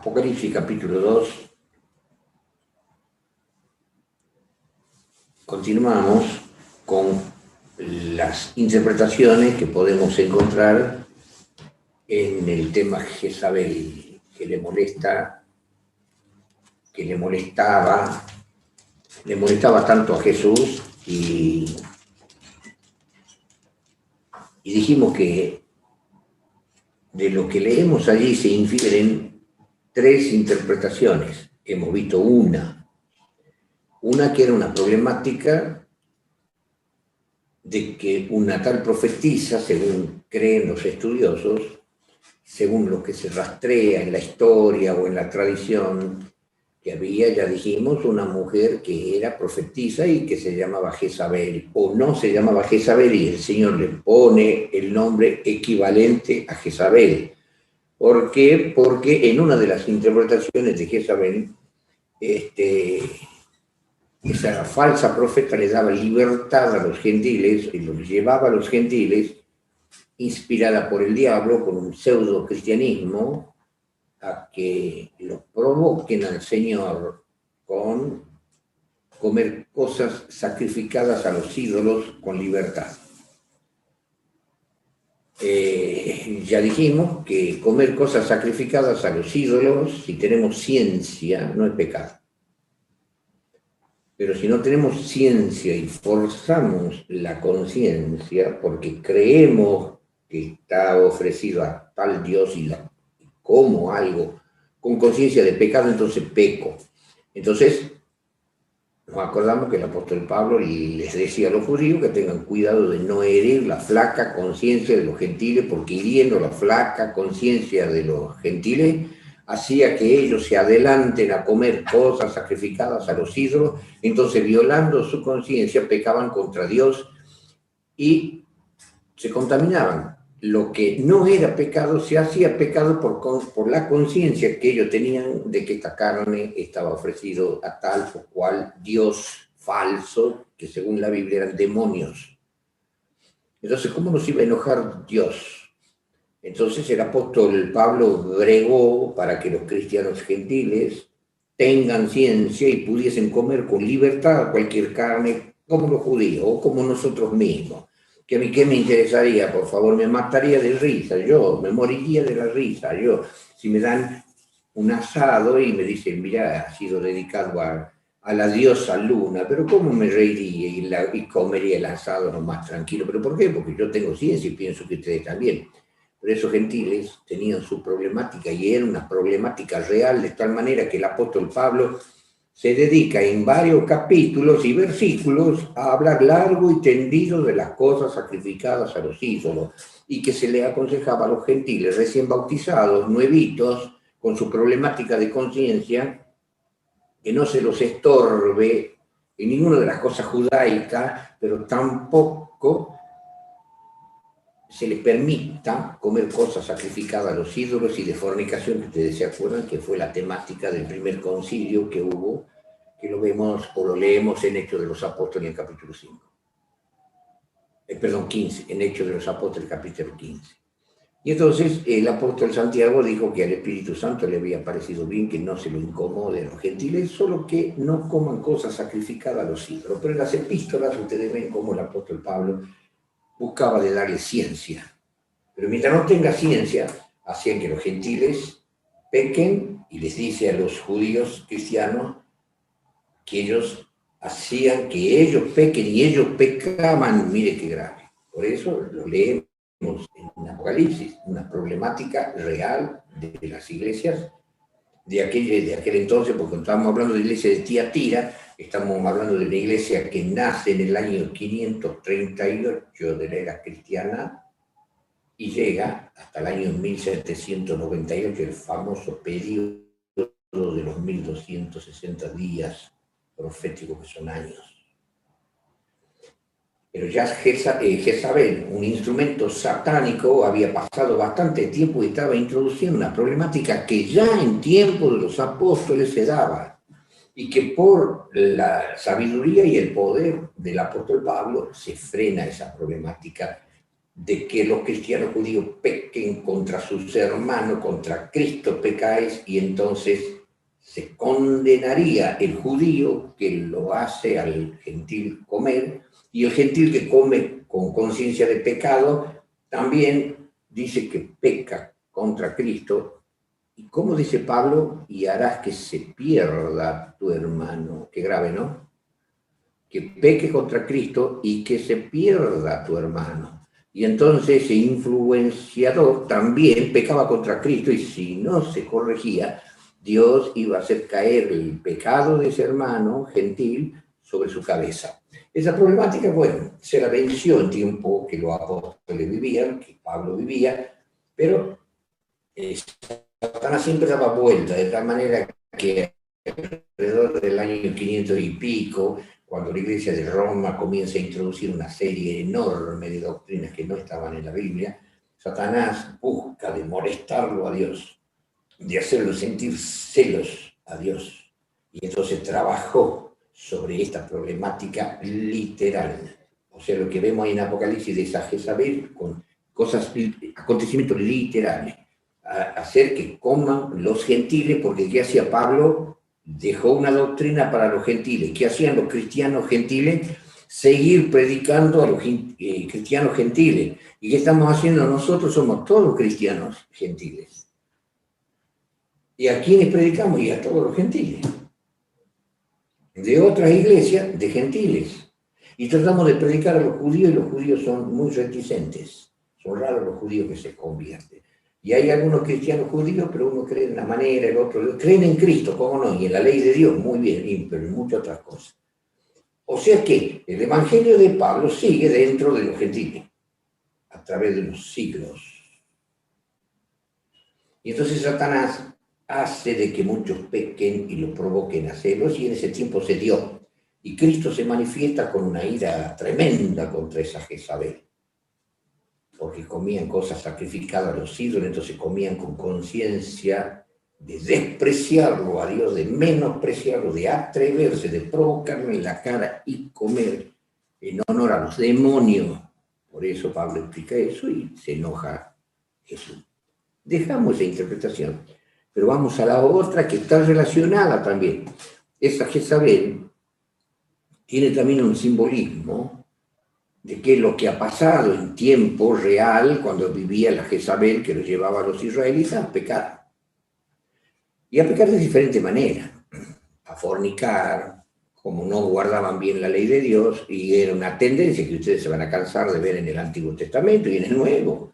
Apocalipsis capítulo 2, continuamos con las interpretaciones que podemos encontrar en el tema Jezabel, que le molestaba tanto a Jesús y dijimos que de lo que leemos allí se infieren tres interpretaciones. Hemos visto una que era una problemática de que una tal profetisa, según creen los estudiosos, según lo que se rastrea en la historia o en la tradición, que había, ya dijimos, una mujer que era profetisa y que se llamaba Jezabel, o no se llamaba Jezabel, y el Señor le pone el nombre equivalente a Jezabel. ¿Por qué? Porque en una de las interpretaciones de Jezabel, esa falsa profeta le daba libertad a los gentiles y los llevaba a los gentiles, inspirada por el diablo, con un pseudo cristianismo, a que los provoquen al Señor con comer cosas sacrificadas a los ídolos con libertad. Ya dijimos que comer cosas sacrificadas a los ídolos, si tenemos ciencia, no es pecado. Pero si no tenemos ciencia y forzamos la conciencia porque creemos que está ofrecido a tal Dios y la como algo con conciencia de pecado, entonces peco. Entonces, nos acordamos que el apóstol Pablo les decía a los judíos que tengan cuidado de no herir la flaca conciencia de los gentiles, porque hiriendo la flaca conciencia de los gentiles, hacía que ellos se adelanten a comer cosas sacrificadas a los ídolos, entonces violando su conciencia pecaban contra Dios y se contaminaban. Lo que no era pecado se hacía pecado por la conciencia que ellos tenían de que esta carne estaba ofrecido a tal o cual Dios falso, que según la Biblia eran demonios. Entonces, ¿cómo nos iba a enojar Dios? Entonces el apóstol Pablo bregó para que los cristianos gentiles tengan ciencia y pudiesen comer con libertad cualquier carne, como los judíos o como nosotros mismos. Que a mí, ¿qué me interesaría? Por favor, me mataría de risa, yo me moriría de la risa, yo. Si me dan un asado y me dicen, mira, ha sido dedicado a la diosa Luna, pero ¿cómo me reiría y comería el asado nomás tranquilo? ¿Pero por qué? Porque yo tengo ciencia y pienso que ustedes también. Pero esos gentiles tenían su problemática y era una problemática real, de tal manera que el apóstol Pablo se dedica en varios capítulos y versículos a hablar largo y tendido de las cosas sacrificadas a los ídolos y que se le aconsejaba a los gentiles recién bautizados, nuevitos, con su problemática de conciencia, que no se los estorbe en ninguna de las cosas judaicas, pero tampoco se les permita comer cosas sacrificadas a los ídolos y de fornicación, que ustedes se acuerdan que fue la temática del primer concilio que hubo, que lo vemos o lo leemos en Hechos de los Apóstoles en el capítulo 5. 15, en Hechos de los Apóstoles capítulo 15. Y entonces el apóstol Santiago dijo que al Espíritu Santo le había parecido bien que no se lo incomode a los gentiles, solo que no coman cosas sacrificadas a los ídolos. Pero en las epístolas ustedes ven cómo el apóstol Pablo buscaba de darle ciencia. Pero mientras no tenga ciencia, hacían que los gentiles pequen y les dice a los judíos cristianos que ellos hacían que ellos pequen y ellos pecaban. Mire qué grave. Por eso lo leemos en Apocalipsis, una problemática real de las iglesias de aquel entonces, porque estamos hablando de la iglesia de Tiatira, estamos hablando de una iglesia que nace en el año 538 de la era cristiana y llega hasta el año 1798, el famoso periodo de los 1260 días proféticos, que son años. Pero ya Jezabel, un instrumento satánico, había pasado bastante tiempo y estaba introduciendo una problemática que ya en tiempo de los apóstoles se daba y que por la sabiduría y el poder del apóstol Pablo se frena esa problemática de que los cristianos judíos pequen contra sus hermanos, contra Cristo pecáis, y entonces se condenaría el judío que lo hace al gentil comer, y el gentil que come con conciencia de pecado también dice que peca contra Cristo. ¿Y cómo dice Pablo? Y harás que se pierda tu hermano. Qué grave, ¿no? Que peque contra Cristo y que se pierda tu hermano. Y entonces ese influenciador también pecaba contra Cristo, y si no se corregía, Dios iba a hacer caer el pecado de ese hermano gentil sobre su cabeza. Esa problemática, bueno, se la venció en tiempo que los apóstoles vivían, que Pablo vivía, pero Satanás siempre daba vuelta, de tal manera que alrededor del año 500 y pico, cuando la Iglesia de Roma comienza a introducir una serie enorme de doctrinas que no estaban en la Biblia, Satanás busca de molestarlo a Dios, de hacerlo sentir celos a Dios. Y entonces trabajó sobre esta problemática literal. O sea, lo que vemos ahí en Apocalipsis de esa Jezabel con cosas, acontecimientos literales. Hacer que coman los gentiles, porque ¿qué hacía Pablo? Dejó una doctrina para los gentiles. ¿Qué hacían los cristianos gentiles? Seguir predicando a los cristianos gentiles. ¿Y qué estamos haciendo nosotros? Somos todos cristianos gentiles. ¿Y a quiénes predicamos? Y a todos los gentiles. De otras iglesias, de gentiles. Y tratamos de predicar a los judíos, y los judíos son muy reticentes. Son raros los judíos que se convierten. Y hay algunos cristianos judíos, pero uno cree de una manera, el otro creen en Cristo, ¿cómo no? Y en la ley de Dios, muy bien, pero en muchas otras cosas. O sea que el evangelio de Pablo sigue dentro de los gentiles, a través de los siglos. Y entonces Satanás hace de que muchos pequen y los provoquen a celos, y en ese tiempo se dio. Y Cristo se manifiesta con una ira tremenda contra esa Jezabel, porque comían cosas sacrificadas a los ídolos, entonces comían con conciencia de despreciarlo a Dios, de menospreciarlo, de atreverse, de provocarle en la cara y comer en honor a los demonios. Por eso Pablo explica eso y se enoja Jesús. Dejamos esa interpretación, pero vamos a la otra que está relacionada también. Esa Jezabel tiene también un simbolismo de qué es lo que ha pasado en tiempo real cuando vivía la Jezabel que los llevaba a los israelitas a pecar. Y a pecar de diferente manera, a fornicar, como no guardaban bien la ley de Dios, y era una tendencia que ustedes se van a cansar de ver en el Antiguo Testamento y en el Nuevo,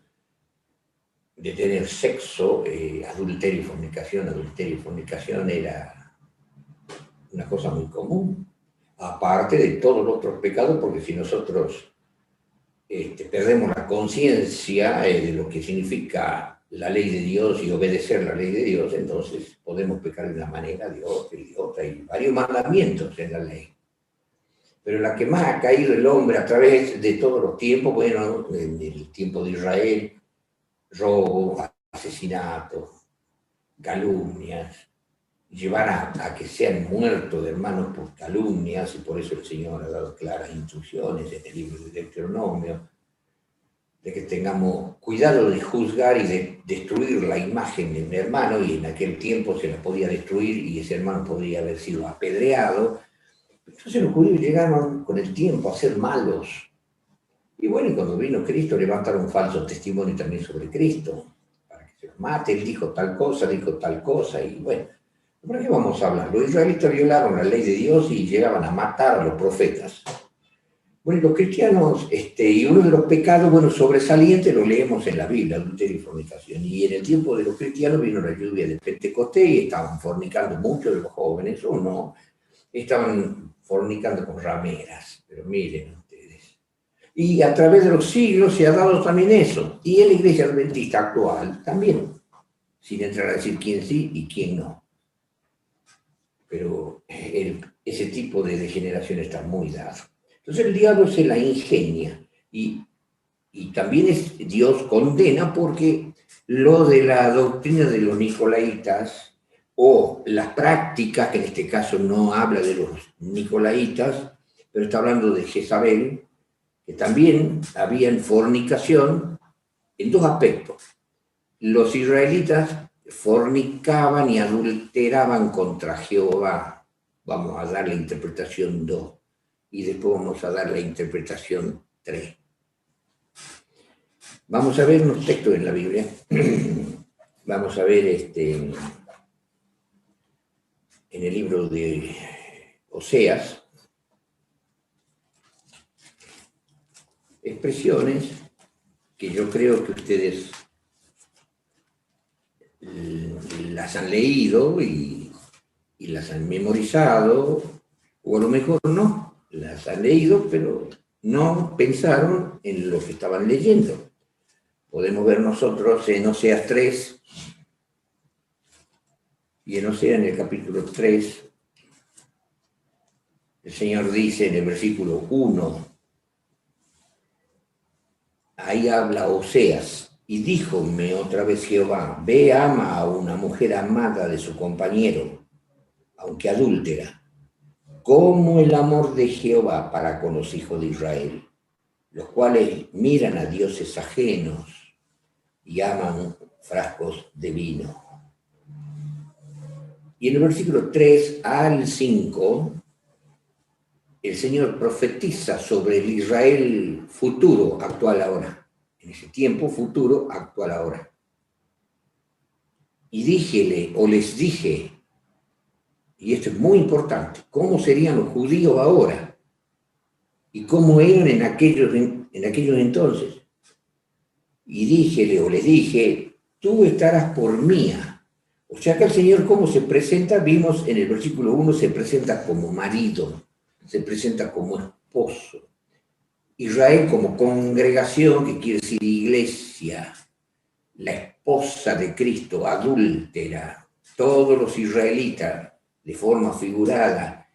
de tener sexo, adulterio y fornicación era una cosa muy común, aparte de todos los otros pecados, porque si nosotros perdemos la conciencia de lo que significa la ley de Dios y obedecer la ley de Dios, entonces podemos pecar de una manera, de otra y de otra, y varios mandamientos en la ley. Pero la que más ha caído el hombre a través de todos los tiempos, bueno, en el tiempo de Israel, robo, asesinato, calumnias, llevar a que sean muertos de hermanos por calumnias, y por eso el Señor ha dado claras instrucciones en el libro de Deuteronomio, de que tengamos cuidado de juzgar y de destruir la imagen de un hermano, y en aquel tiempo se la podía destruir y ese hermano podría haber sido apedreado. Entonces los judíos llegaron con el tiempo a ser malos. Y bueno, y cuando vino Cristo levantaron falso testimonio también sobre Cristo, para que se los mate. Él dijo tal cosa, y bueno, ¿por qué vamos a hablar? Los israelitas violaron la ley de Dios y llegaban a matar a los profetas. Bueno, y los cristianos, y uno de los pecados, bueno, sobresalientes, lo leemos en la Biblia, adulterio y fornicación. Y en el tiempo de los cristianos vino la lluvia de Pentecostés y estaban fornicando muchos de los jóvenes, o no, estaban fornicando con rameras, pero miren ustedes. Y a través de los siglos se ha dado también eso. Y en la iglesia adventista actual también, sin entrar a decir quién sí y quién no. Pero ese tipo de degeneración está muy dado. Entonces el diablo se la ingenia y también Dios condena, porque lo de la doctrina de los nicolaitas o las prácticas, que en este caso no habla de los nicolaitas, pero está hablando de Jezabel, que también había fornicación en dos aspectos. Los israelitas fornicaban y adulteraban contra Jehová. Vamos a dar la interpretación 2 y después vamos a dar la interpretación 3. Vamos a ver unos textos en la Biblia. Vamos a ver en el libro de Oseas, expresiones que yo creo que ustedes las han leído y las han memorizado, o a lo mejor no, las han leído, pero no pensaron en lo que estaban leyendo. Podemos ver nosotros en Oseas 3, y en Oseas, en el capítulo 3, el Señor dice en el versículo 1, ahí habla Oseas, y díjome otra vez Jehová, ve, ama a una mujer amada de su compañero, aunque adúltera, como el amor de Jehová para con los hijos de Israel, los cuales miran a dioses ajenos y aman frascos de vino. Y en el versículo 3 al 5, el Señor profetiza sobre el Israel futuro, actual ahora. En ese tiempo futuro, actual ahora. Y díjele, o les dije, y esto es muy importante, ¿cómo serían los judíos ahora? ¿Y cómo eran en aquellos entonces? Y díjele, o les dije, tú estarás por mía. O sea que el Señor, ¿cómo se presenta? Vimos en el versículo 1, se presenta como marido, se presenta como esposo. Israel como congregación, que quiere decir iglesia, la esposa de Cristo, adúltera, todos los israelitas, de forma figurada,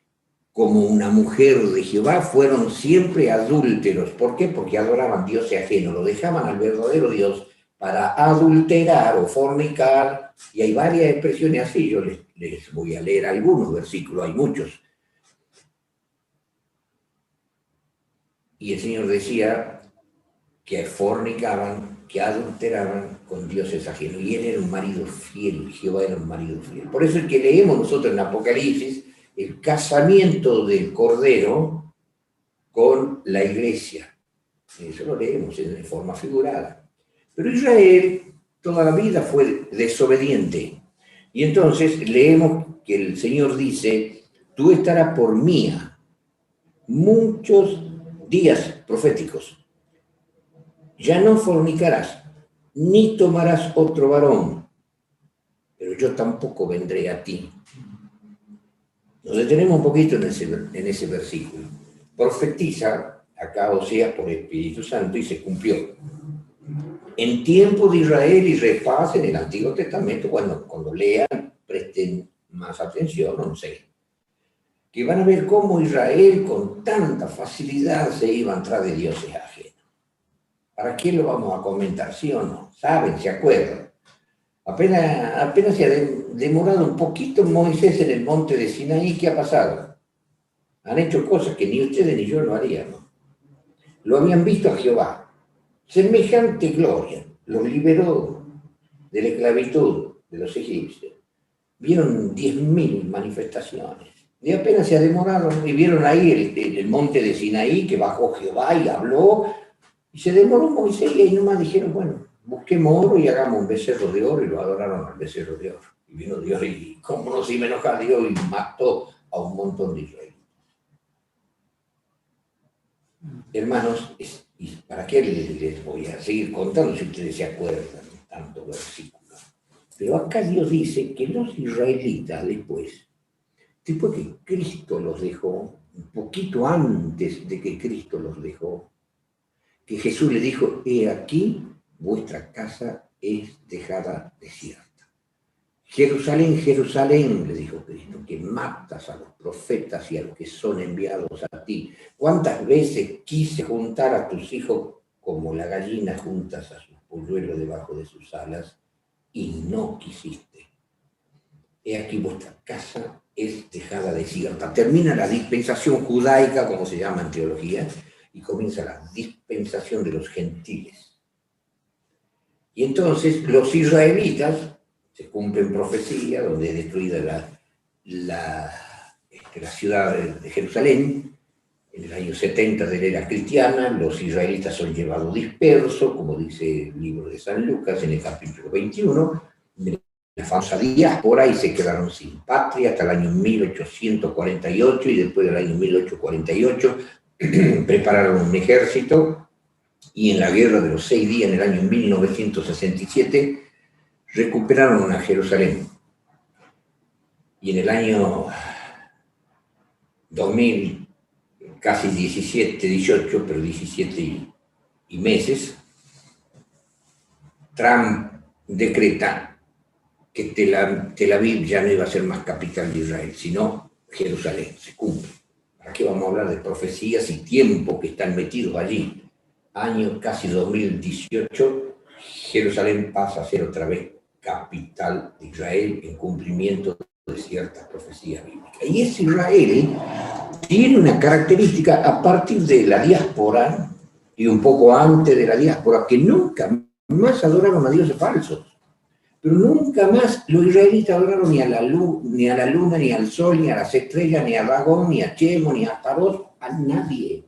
como una mujer de Jehová, fueron siempre adúlteros. ¿Por qué? Porque adoraban dioses ajenos, lo dejaban al verdadero Dios para adulterar o fornicar, y hay varias expresiones así, yo les voy a leer algunos versículos, hay muchos. Y el Señor decía que fornicaban, que adulteraban con dioses ajenos. Y él era un marido fiel, Jehová era un marido fiel. Por eso es que leemos nosotros en Apocalipsis el casamiento del Cordero con la iglesia. Eso lo leemos de forma figurada. Pero Israel toda la vida fue desobediente. Y entonces leemos que el Señor dice, tú estarás por mía muchos días proféticos. Ya no fornicarás, ni tomarás otro varón, pero yo tampoco vendré a ti. Nos detenemos un poquito en ese versículo. Profetiza acá Oseas por el Espíritu Santo y se cumplió. En tiempo de Israel, y repasen el Antiguo Testamento, cuando lean, presten más atención, no sé, que van a ver cómo Israel con tanta facilidad se iba tras de dioses ajenos. ¿Para qué lo vamos a comentar? ¿Sí o no? ¿Saben? ¿Se acuerdan? Apenas se ha demorado un poquito Moisés en el monte de Sinaí. ¿Qué ha pasado? Han hecho cosas que ni ustedes ni yo lo haríamos. Lo habían visto a Jehová. Semejante gloria. Los liberó de la esclavitud de los egipcios. Vieron 10.000 manifestaciones. Y apenas se ha demorado. Y vieron ahí el monte de Sinaí, que bajó Jehová y habló. Y se demoró Moisés y ahí nomás dijeron, bueno, busquemos oro y hagamos un becerro de oro, y lo adoraron al becerro de oro. Y vino Dios y cómo no se iba a enojar Dios y mató a un montón de israelitas. Hermanos, ¿y para qué les voy a seguir contando si ustedes se acuerdan tanto versículos? Pero acá Dios dice que los israelitas después que Cristo los dejó, un poquito antes de que Cristo los dejó, que Jesús le dijo, he aquí, vuestra casa es dejada desierta. Jerusalén, Jerusalén, le dijo Cristo, que matas a los profetas y a los que son enviados a ti. ¿Cuántas veces quise juntar a tus hijos como la gallina juntas a sus polluelos debajo de sus alas y no quisiste? He aquí, vuestra casa es dejada desierta. Termina la dispensación judaica, como se llama en teología, y comienza la dispensación de los gentiles. Y entonces los israelitas, se cumplen profecías, donde es destruida la ciudad de Jerusalén, en el año 70 de la era cristiana, los israelitas son llevados dispersos, como dice el libro de San Lucas en el capítulo 21, de la famosa diáspora, y se quedaron sin patria hasta el año 1848, y después del año 1848 prepararon un ejército, y en la guerra de los 6 días, en el año 1967, recuperaron a Jerusalén. Y en el año 2000, casi 18, pero 17 y meses, Trump decreta que Tel Aviv ya no iba a ser más capital de Israel, sino Jerusalén. Se cumple. ¿Para qué vamos a hablar de profecías y tiempo que están metidos allí? Año casi 2018, Jerusalén pasa a ser otra vez capital de Israel en cumplimiento de ciertas profecías bíblicas. Y ese Israel tiene una característica a partir de la diáspora y un poco antes de la diáspora, que nunca más adoraron a dioses falsos. Pero nunca más los israelitas adoraron ni a la luna, ni al sol, ni a las estrellas, ni a Dagón, ni a Chemo, ni a Tarot, a nadie.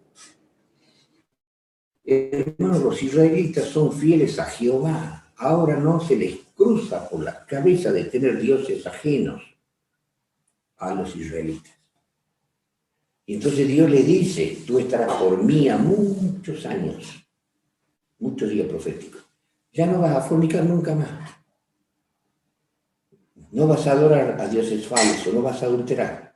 Hermanos, los israelitas son fieles a Jehová. Ahora no se les cruza por la cabeza de tener dioses ajenos a los israelitas. Y entonces Dios le dice, tú estarás por mí a muchos años, muchos días proféticos. Ya no vas a fornicar nunca más. No vas a adorar a dioses falsos, no vas a adulterar.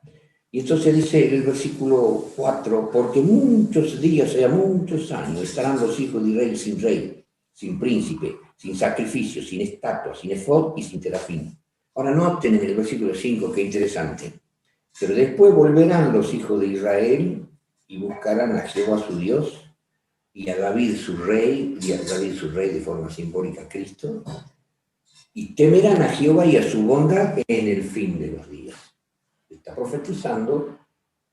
Y entonces dice el versículo 4, porque muchos días, o sea, muchos años, estarán los hijos de Israel sin rey, sin príncipe, sin sacrificio, sin estatua, sin efod y sin terafín. Ahora noten en el versículo 5, qué interesante. Pero después volverán los hijos de Israel y buscarán a Jehová su Dios y a David su rey, de forma simbólica a Cristo, y temerán a Jehová y a su bondad en el fin de los días. Está profetizando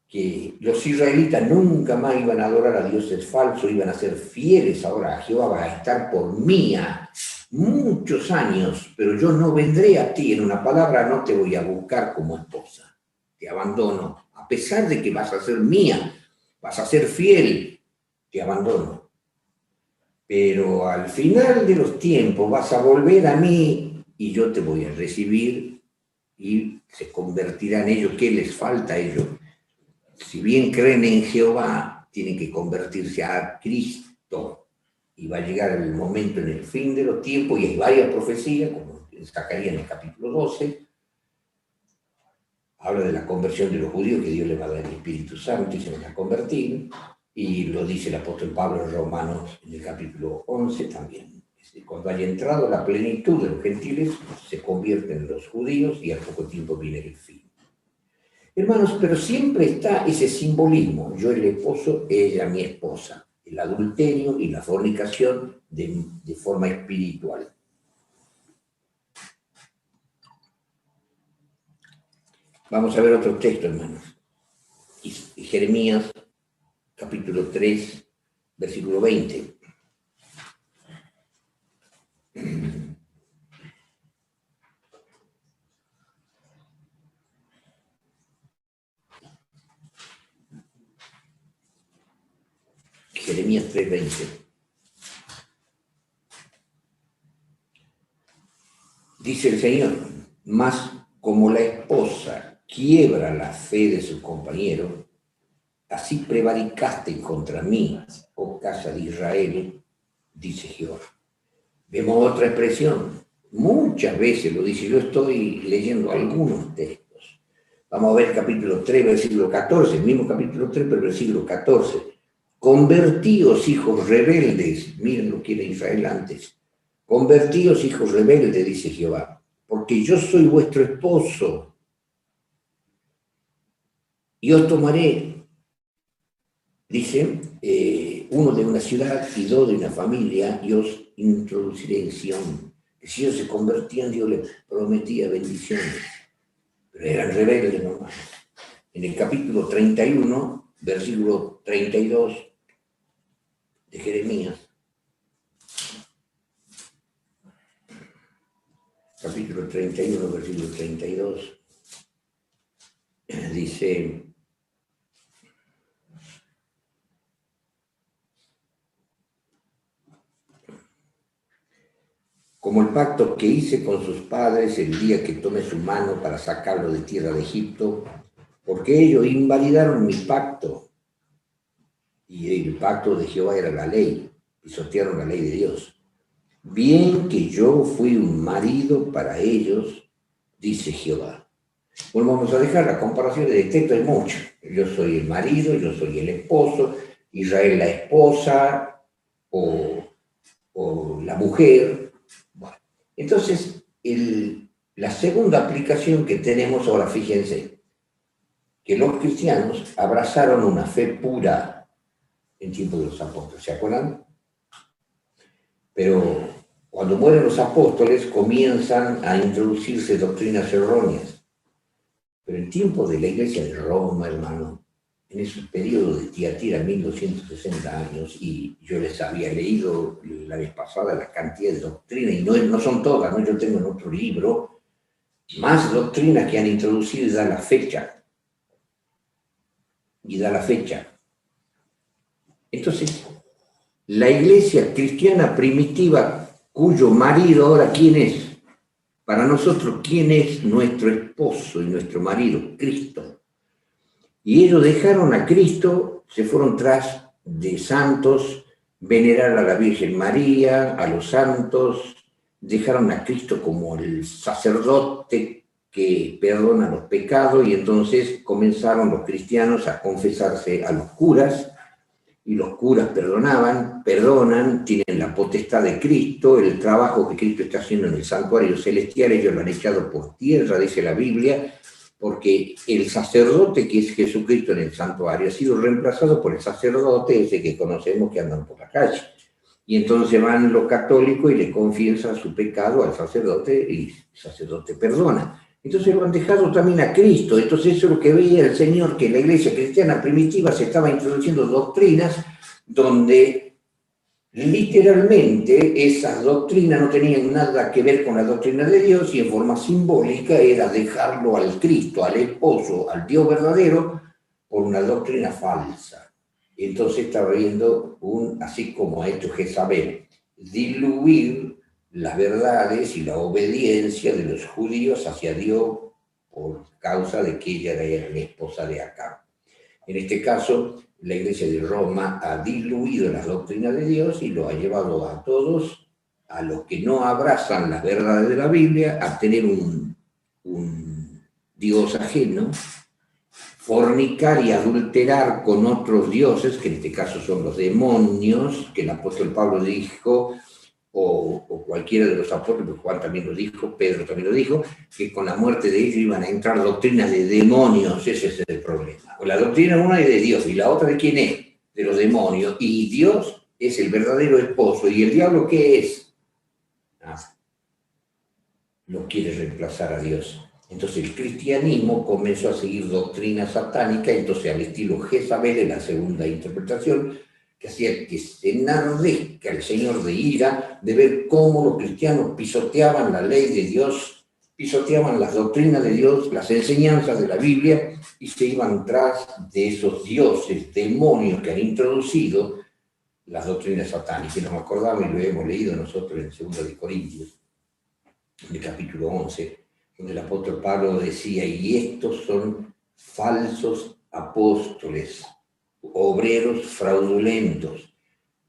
que los israelitas nunca más iban a adorar a dioses falsos, iban a ser fieles ahora a Jehová, va a estar por mía muchos años, pero yo no vendré a ti, en una palabra, no te voy a buscar como esposa, te abandono, a pesar de que vas a ser mía, vas a ser fiel, te abandono. Pero al final de los tiempos vas a volver a mí y yo te voy a recibir y se convertirán ellos. ¿Qué les falta a ellos? Si bien creen en Jehová, tienen que convertirse a Cristo. Y va a llegar el momento en el fin de los tiempos, y hay varias profecías, como en Zacarías en el capítulo 12, habla de la conversión de los judíos, que Dios les va a dar el Espíritu Santo y se van a convertir, y lo dice el apóstol Pablo en Romanos en el capítulo 11 también. Cuando haya entrado la plenitud de los gentiles, se convierten en los judíos y al poco tiempo viene el fin. Hermanos, pero siempre está ese simbolismo, yo el esposo, ella mi esposa, el adulterio y la fornicación de forma espiritual. Vamos a ver otro texto, hermanos. Jeremías, capítulo 3, versículo 20. Jeremías 3:20. Dice el Señor, mas como la esposa quiebra la fe de su compañero, así prevaricaste contra mí, oh casa de Israel, dice Jehová. Vemos otra expresión, muchas veces lo dice, yo estoy leyendo algunos textos. Vamos a ver capítulo 3, versículo 14, el mismo capítulo 3, pero versículo 14. Convertíos, hijos rebeldes, miren lo que era Israel antes. Convertíos, hijos rebeldes, dice Jehová, porque yo soy vuestro esposo, y os tomaré, dice, uno de una ciudad y dos de una familia, y os introduciré en Sión. Si ellos se convertían, Dios les prometía bendiciones, pero eran rebeldes nomás. En el capítulo 31, versículo 32, Jeremías, capítulo 31, versículo 32, dice: como el pacto que hice con sus padres el día que tomé su mano para sacarlo de tierra de Egipto, porque ellos invalidaron mi pacto, y el pacto de Jehová era la ley, pisotearon la ley de Dios. Bien que yo fui un marido para ellos, dice Jehová. Bueno, vamos a dejar la comparación de texto, hay mucho. Yo soy el marido, yo soy el esposo, Israel la esposa o la mujer. Bueno, entonces, la segunda aplicación que tenemos ahora, fíjense, que los cristianos abrazaron una fe pura en tiempo de los apóstoles, ¿se acuerdan? Pero cuando mueren los apóstoles comienzan a introducirse doctrinas erróneas. Pero en tiempo de la iglesia de Roma, hermano, en ese periodo de Tiatira, 1260 años, y yo les había leído la vez pasada la cantidad de doctrinas, y no son todas, ¿no? Yo tengo en otro libro más doctrinas que han introducido y da la fecha. Entonces, la iglesia cristiana primitiva, cuyo marido ahora, ¿quién es? Para nosotros, ¿quién es nuestro esposo y nuestro marido? Cristo. Y ellos dejaron a Cristo, se fueron tras de santos, venerar a la Virgen María, a los santos, dejaron a Cristo como el sacerdote que perdona los pecados, y entonces comenzaron los cristianos a confesarse a los curas, y los curas perdonan, tienen la potestad de Cristo, el trabajo que Cristo está haciendo en el santuario celestial, ellos lo han echado por tierra, dice la Biblia, porque el sacerdote que es Jesucristo en el santuario ha sido reemplazado por el sacerdote ese que conocemos que andan por la calle. Y entonces van los católicos y le confiesan su pecado al sacerdote y el sacerdote perdona. Entonces lo han dejado también a Cristo. Entonces eso es lo que veía el Señor, que la iglesia cristiana primitiva se estaba introduciendo doctrinas donde literalmente esas doctrinas no tenían nada que ver con la doctrina de Dios, y en forma simbólica era dejarlo al Cristo, al esposo, al Dios verdadero, por una doctrina falsa. Entonces estaba viendo así como ha hecho Jezabel, diluir las verdades y la obediencia de los judíos hacia Dios por causa de que ella era la esposa de Acab. En este caso, la iglesia de Roma ha diluido las doctrinas de Dios y lo ha llevado a todos, a los que no abrazan las verdades de la Biblia, a tener un Dios ajeno, fornicar y adulterar con otros dioses, que en este caso son los demonios, que el apóstol Pablo dijo, o cualquiera de los apóstoles, Juan también lo dijo, Pedro también lo dijo, que con la muerte de ellos iban a entrar doctrinas de demonios. Ese es el problema. O la doctrina una es de Dios, y la otra de quién es, de los demonios, y Dios es el verdadero esposo, y el diablo ¿qué es? No quiere reemplazar a Dios. Entonces el cristianismo comenzó a seguir doctrina satánica, entonces al estilo Jezabel, en la segunda interpretación, que hacía que se enardezca el Señor de ira de ver cómo los cristianos pisoteaban la ley de Dios, pisoteaban las doctrinas de Dios, las enseñanzas de la Biblia, y se iban tras de esos dioses, demonios que han introducido las doctrinas satánicas. Y nos acordamos y lo hemos leído nosotros en 2 de Corintios, en el capítulo 11, donde el apóstol Pablo decía: y estos son falsos apóstoles, obreros fraudulentos.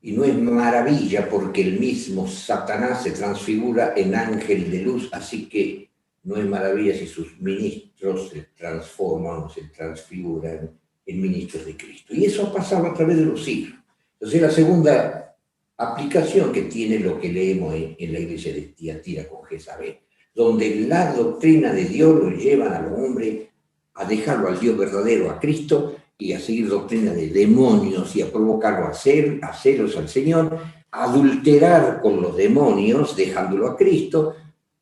Y no es maravilla, porque el mismo Satanás se transfigura en ángel de luz, así que no es maravilla si sus ministros se transforman o se transfiguran en ministros de Cristo. Y eso ha pasado a través de los siglos. Entonces, la segunda aplicación que tiene lo que leemos en la iglesia de Tiatira con Jezabel, donde la doctrina de Dios lo llevan al hombre a dejarlo al Dios verdadero, a Cristo, y a seguir doctrina de demonios y a provocarlo a celos al Señor, a adulterar con los demonios, dejándolo a Cristo,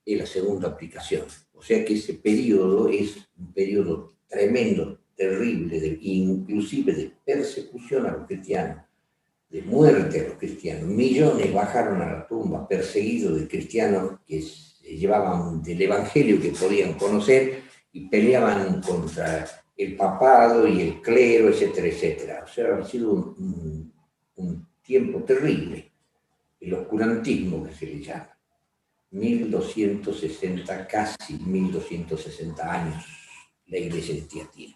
es la segunda aplicación. O sea que ese periodo es un periodo tremendo, terrible, inclusive de persecución a los cristianos, de muerte a los cristianos. Millones bajaron a la tumba perseguidos de cristianos que llevaban del evangelio que podían conocer y peleaban contra el papado y el clero, etcétera, etcétera. O sea, ha sido un tiempo terrible, el oscurantismo que se le llama. 1260, casi 1260 años, la iglesia de Tiatira.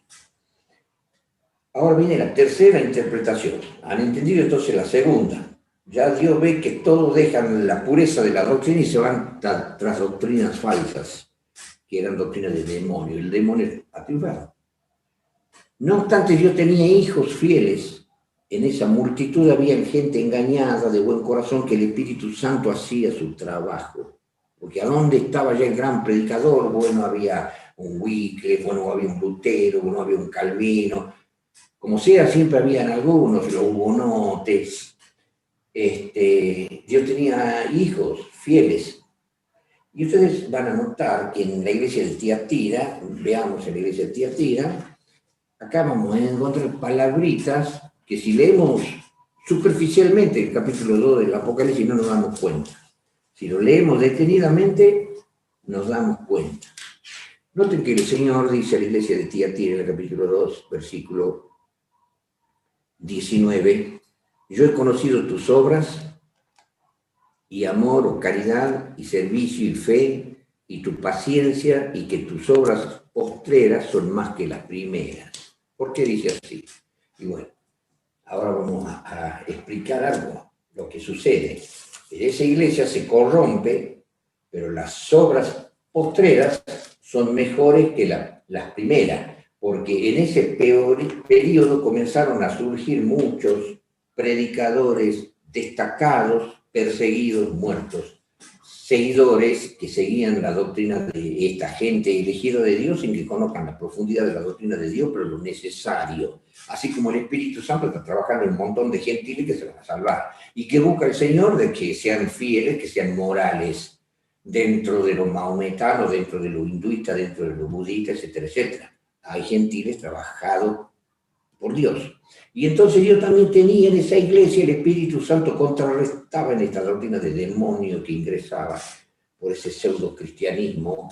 Ahora viene la tercera interpretación. Han entendido entonces la segunda. Ya Dios ve que todos dejan la pureza de la doctrina y se van tras doctrinas falsas, que eran doctrinas del demonio. El demonio ha triunfado. No obstante, Dios tenía hijos fieles. En esa multitud había gente engañada, de buen corazón, que el Espíritu Santo hacía su trabajo. Porque ¿a dónde estaba ya el gran predicador? Bueno, había un Wycliffe, bueno, había un Lutero, bueno, había un Calvino. Como sea, siempre habían algunos, los hugonotes. Dios tenía hijos fieles. Y ustedes van a notar que en la iglesia de Tiatira, veamos en la iglesia de Tiatira, acá vamos a encontrar palabritas que si leemos superficialmente el capítulo 2 del Apocalipsis no nos damos cuenta. Si lo leemos detenidamente, nos damos cuenta. Noten que el Señor dice a la iglesia de Tiatira en el capítulo 2, versículo 19, yo he conocido tus obras y amor o caridad y servicio y fe y tu paciencia y que tus obras postreras son más que las primeras. ¿Por qué dice así? Y bueno, ahora vamos a explicar algo, lo que sucede. Esa iglesia se corrompe, pero las obras postreras son mejores que las primeras, porque en ese periodo comenzaron a surgir muchos predicadores destacados, perseguidos, muertos, seguidores que seguían la doctrina de esta gente elegida de Dios sin que conozcan la profundidad de la doctrina de Dios, pero lo necesario. Así como el Espíritu Santo está trabajando en un montón de gentiles que se van a salvar. Y que busca el Señor de que sean fieles, que sean morales, dentro de lo maometano, dentro de lo hinduista, dentro de lo budista, etcétera, etcétera. Hay gentiles trabajados por Dios. Y entonces Dios también tenía en esa iglesia el Espíritu Santo contrarrestaba en esta doctrina de demonio que ingresaba por ese pseudo cristianismo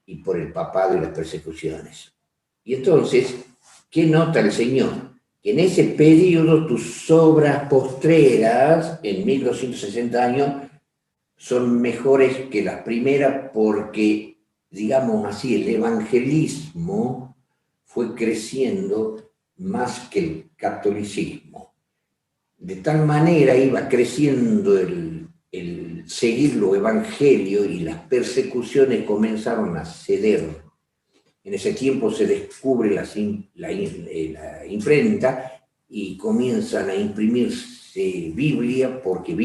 y por el papado y las persecuciones. Y entonces, ¿qué nota el Señor? Que en ese periodo tus obras postreras, en 1260 años, son mejores que las primeras porque, digamos así, el evangelismo fue creciendo más que el catolicismo. De tal manera iba creciendo el seguir lo evangelio y las persecuciones comenzaron a ceder. En ese tiempo se descubre la imprenta y comienzan a imprimirse Biblia porque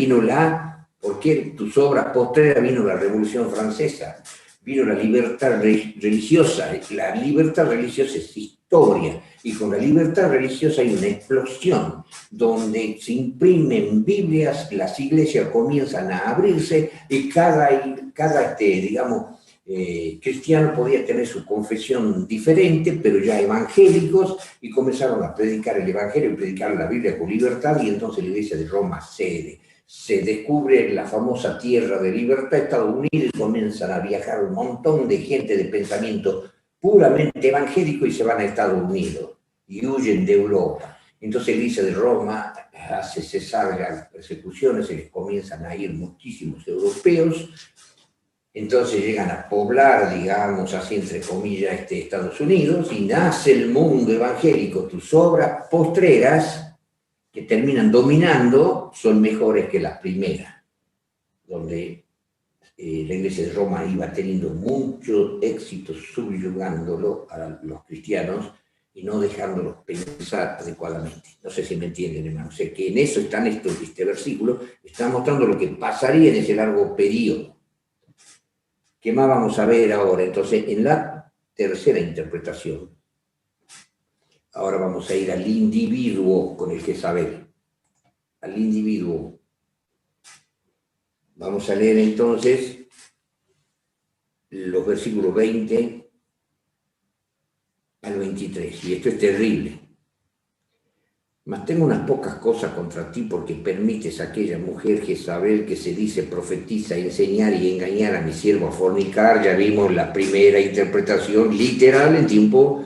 porque tus obras postreras vino la Revolución Francesa, vino la libertad religiosa. La libertad religiosa es historia, y con la libertad religiosa hay una explosión, donde se imprimen Biblias, las iglesias comienzan a abrirse, y cada cristiano podía tener su confesión diferente, pero ya evangélicos, y comenzaron a predicar el evangelio, y predicar la Biblia con libertad, y entonces la iglesia de Roma cede. Se descubre la famosa tierra de libertad, Estados Unidos, y comienzan a viajar un montón de gente de pensamiento puramente evangélico y se van a Estados Unidos y huyen de Europa. Entonces la iglesia de Roma hace cesar las persecuciones, se les comienzan a ir muchísimos europeos, entonces llegan a poblar, digamos así entre comillas, Estados Unidos, y nace el mundo evangélico. Tus obras postreras que terminan dominando son mejores que las primeras, donde la iglesia de Roma iba teniendo mucho éxito subyugándolo a los cristianos y no dejándolos pensar adecuadamente. No sé si me entienden, hermano. O sea, que en eso está este versículo, está mostrando lo que pasaría en ese largo periodo. ¿Qué más vamos a ver ahora? Entonces, en la tercera interpretación, ahora vamos a ir al individuo con el Jezabel, al individuo. Vamos a leer entonces los versículos 20 al 23, y esto es terrible. mas tengo unas pocas cosas contra ti porque permites a aquella mujer Jezabel que se dice profetiza enseñar y engañar a mi siervo a fornicar. Ya vimos la primera interpretación literal en tiempo,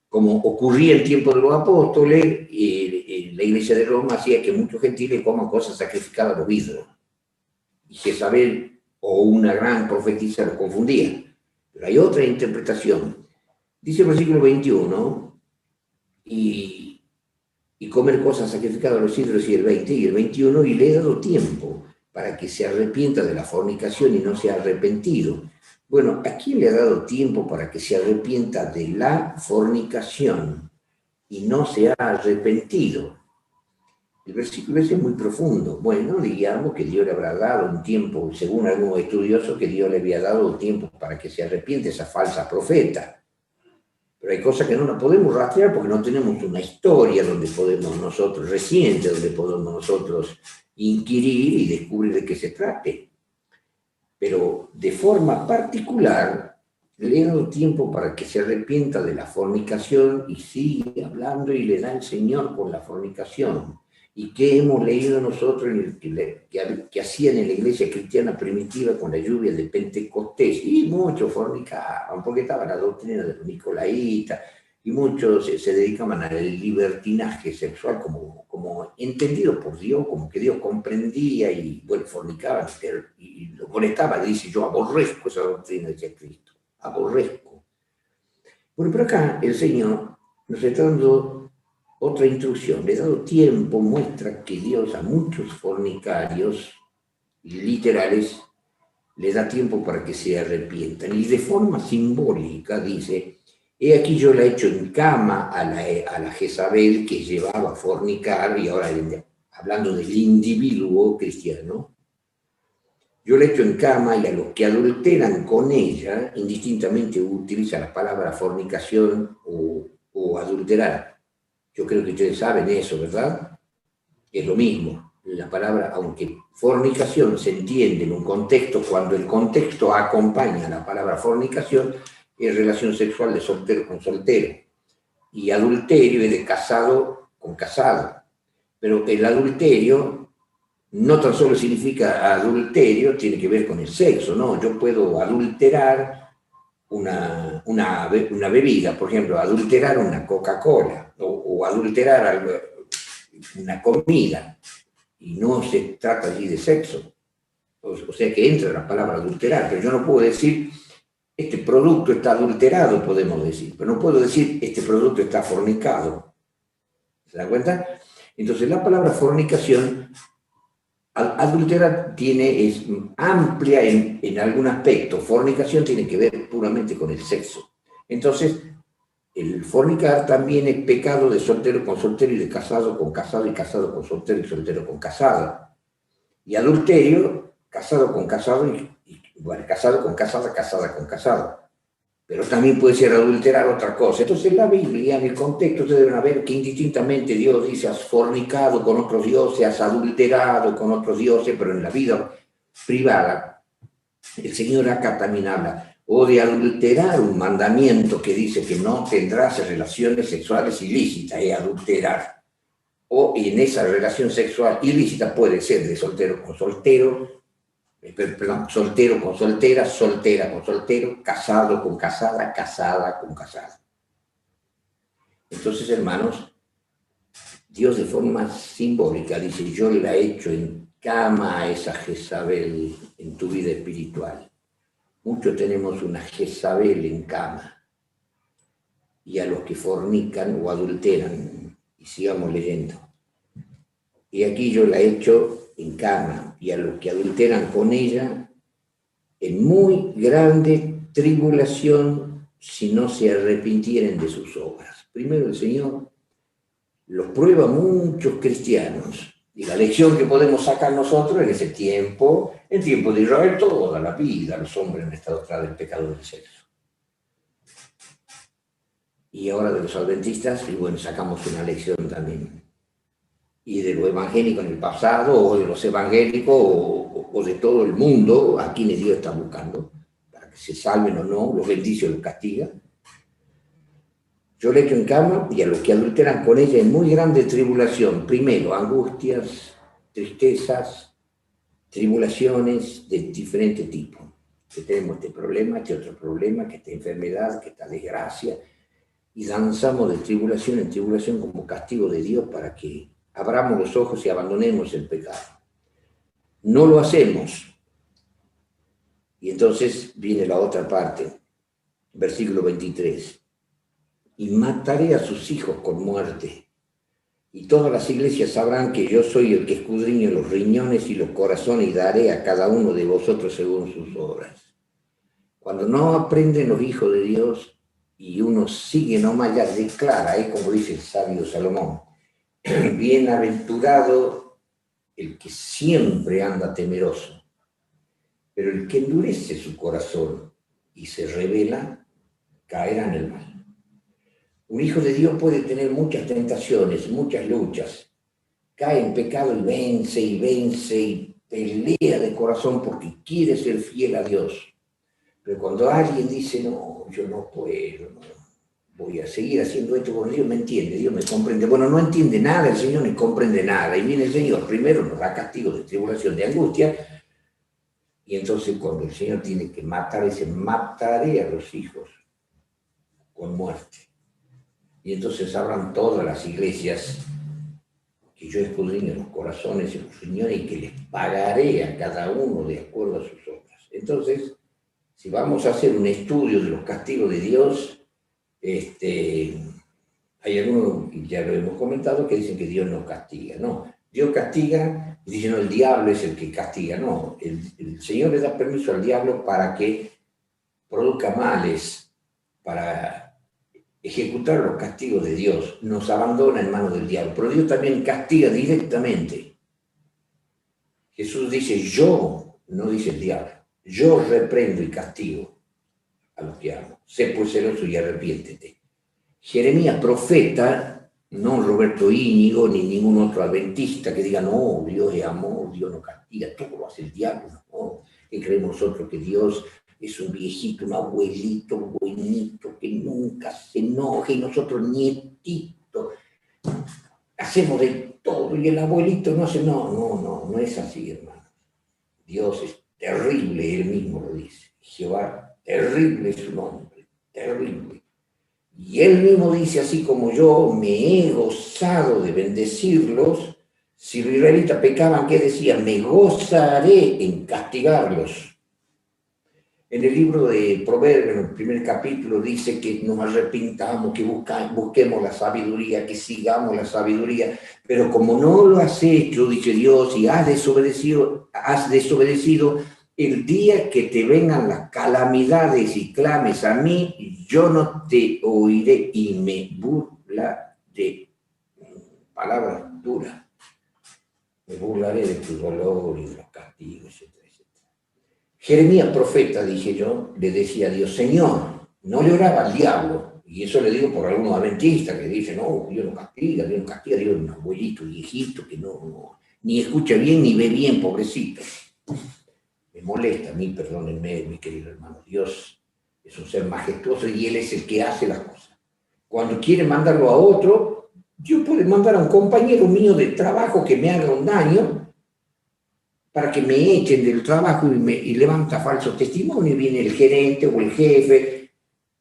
como ocurría en tiempo de los apóstoles, y la iglesia de Roma hacía que muchos gentiles coman cosas sacrificadas a los ídolos. Y Jezabel o una gran profetisa los confundía. Pero hay otra interpretación. Dice el versículo 21, y comer cosas sacrificadas a los ídolos, y el 20 y el 21, y le he dado tiempo para que se arrepienta de la fornicación y no se ha arrepentido. Bueno, ¿a quién le ha dado tiempo para que se arrepienta de la fornicación y no se ha arrepentido? El versículo ese es muy profundo. Bueno, digamos que Dios le habrá dado un tiempo, según algunos estudiosos, que Dios le había dado tiempo para que se arrepiente esa falsa profeta. Pero hay cosas que no las podemos rastrear porque no tenemos una historia donde podemos nosotros, reciente, donde podemos nosotros inquirir y descubrir de qué se trate. Pero de forma particular, le he dado tiempo para que se arrepienta de la fornicación y sigue hablando y le da el Señor con la fornicación. ¿Y qué hemos leído nosotros que hacían en la iglesia cristiana primitiva con la lluvia de Pentecostés? Y muchos fornicaban, porque estaba la doctrina de los nicolaitas, y muchos se dedicaban al libertinaje sexual como entendido por Dios, como que Dios comprendía, y bueno, fornicaban, y lo molestaba, dice, yo aborrezco esa doctrina, decía Cristo, aborrezco. Bueno, pero acá el Señor nos está dando otra instrucción, le he dado tiempo, muestra que Dios a muchos fornicarios literales le da tiempo para que se arrepientan. Y de forma simbólica dice, he aquí yo la he hecho en cama a la Jezabel que llevaba a fornicar, y ahora hablando del individuo cristiano, yo la he hecho en cama, y a los que adulteran con ella, indistintamente utiliza la palabra fornicación o adulterar. Yo creo que ustedes saben eso, ¿verdad? Es lo mismo. La palabra, aunque fornicación se entiende en un contexto, cuando el contexto acompaña a la palabra fornicación, es relación sexual de soltero con soltero. Y adulterio es de casado con casado. Pero el adulterio no tan solo significa adulterio, tiene que ver con el sexo, ¿no? Yo puedo adulterar una bebida, por ejemplo, adulterar una Coca-Cola o adulterar una comida, y no se trata allí de sexo. O sea que entra la palabra adulterar, pero yo no puedo decir este producto está adulterado, podemos decir, pero no puedo decir este producto está fornicado. ¿Se dan cuenta? Entonces la palabra fornicación, adulterar es amplia en algún aspecto. Fornicación tiene que ver puramente con el sexo. Entonces, el fornicar también es pecado de soltero con soltero y de casado con casado y casado con soltero y soltero con casado. Y adulterio, casado con casado y bueno, casado con casada, casada con casado. Pero también puede ser adulterar otra cosa. Entonces en la Biblia, en el contexto, ustedes deben ver que indistintamente Dios dice, has fornicado con otros dioses, has adulterado con otros dioses, pero en la vida privada, el Señor acá también habla, o de adulterar un mandamiento que dice que no tendrás relaciones sexuales ilícitas, es adulterar. O en esa relación sexual ilícita puede ser de soltero con soltero, perdón, soltero con soltera, soltera con soltero, casado con casada, casada con casada. Entonces, hermanos, Dios de forma simbólica dice, yo la he hecho en cama a esa Jezabel en tu vida espiritual. Muchos tenemos una Jezabel en cama, y a los que fornican o adulteran, y sigamos leyendo. Y aquí yo la he hecho en cama, y a los que adulteran con ella, en muy grande tribulación, si no se arrepintieren de sus obras. Primero el Señor los prueba a muchos cristianos, y la lección que podemos sacar nosotros en ese tiempo, en tiempo de Israel, toda la vida los hombres han estado tras del pecado del sexo. Y ahora de los adventistas, y bueno, sacamos una lección también. Y de lo evangélico en el pasado, o de los evangélicos, o de todo el mundo, a quienes Dios está buscando, para que se salven o no, los bendice o los castiga. Yo le echo en cama y a los que adulteran con ella en muy grande tribulación. Primero, angustias, tristezas, tribulaciones de diferente tipo. Que tenemos este problema, este otro problema, que esta enfermedad, que esta desgracia. Y danzamos de tribulación en tribulación como castigo de Dios para que abramos los ojos y abandonemos el pecado. No lo hacemos. Y entonces viene la otra parte, versículo 23. Y mataré a sus hijos con muerte. Y todas las iglesias sabrán que yo soy el que escudriño los riñones y los corazones y daré a cada uno de vosotros según sus obras. Cuando no aprenden los hijos de Dios y uno sigue nomás ya declara, como dice el sabio Salomón, bienaventurado el que siempre anda temeroso, pero el que endurece su corazón y se rebela, caerá en el mal. Un hijo de Dios puede tener muchas tentaciones, muchas luchas, cae en pecado y vence y pelea de corazón porque quiere ser fiel a Dios. Pero cuando alguien dice, no, yo no puedo, no, voy a seguir haciendo esto con Dios, me entiende, Dios me comprende. Bueno, no entiende nada el Señor ni comprende nada. Y viene el Señor, primero nos da castigo de tribulación, de angustia, y entonces cuando el Señor tiene que matar, dice, mataré a los hijos con muerte. Y entonces hablan todas las iglesias que yo escudriño los corazones y los riñones y que les pagaré a cada uno de acuerdo a sus obras. Entonces, si vamos a hacer un estudio de los castigos de Dios, hay algunos, y ya lo hemos comentado, que dicen que Dios no castiga. No, Dios castiga, y dicen, no, el diablo es el que castiga. No, el Señor le da permiso al diablo para que produzca males, para ejecutar los castigos de Dios, nos abandona en manos del diablo, pero Dios también castiga directamente. Jesús dice, yo, no dice el diablo, yo reprendo y castigo a los que amo. Sé pues celoso y arrepiéntete. Jeremías, profeta, no Roberto Íñigo ni ningún otro adventista que diga, no, Dios es amor, Dios no castiga, todo lo hace el diablo, no. ¿Qué creemos nosotros que Dios es un viejito, un abuelito buenito que nunca se enoje y nosotros nietitos hacemos de todo y el abuelito no hace? No es así, hermano. Dios es terrible, él mismo lo dice. Jehová, terrible es su nombre, terrible. Y él mismo dice, así como yo me he gozado de bendecirlos, si los israelitas pecaban, ¿qué decía? Me gozaré en castigarlos. En el libro de Proverbios, en el primer capítulo, dice que nos arrepintamos, que busquemos la sabiduría, que sigamos la sabiduría, pero como no lo has hecho, dice Dios, y has desobedecido, el día que te vengan las calamidades y clames a mí, yo no te oiré y me burlaré. Palabras duras. Me burlaré de tu dolor y de los castigos, etc. Jeremías, profeta, dije yo, le decía a Dios, Señor, no le oraba al diablo, y eso le digo por algunos adventistas que dicen, no, Dios no castiga, Dios es un abuelito viejito que no, ni escucha bien ni ve bien, pobrecito. Me molesta a mí, perdónenme, mi querido hermano, Dios es un ser majestuoso y Él es el que hace las cosas. Cuando quiere mandarlo a otro, Dios puede mandar a un compañero mío de trabajo que me haga un daño, para que me echen del trabajo y levanta falsos testimonios, viene el gerente o el jefe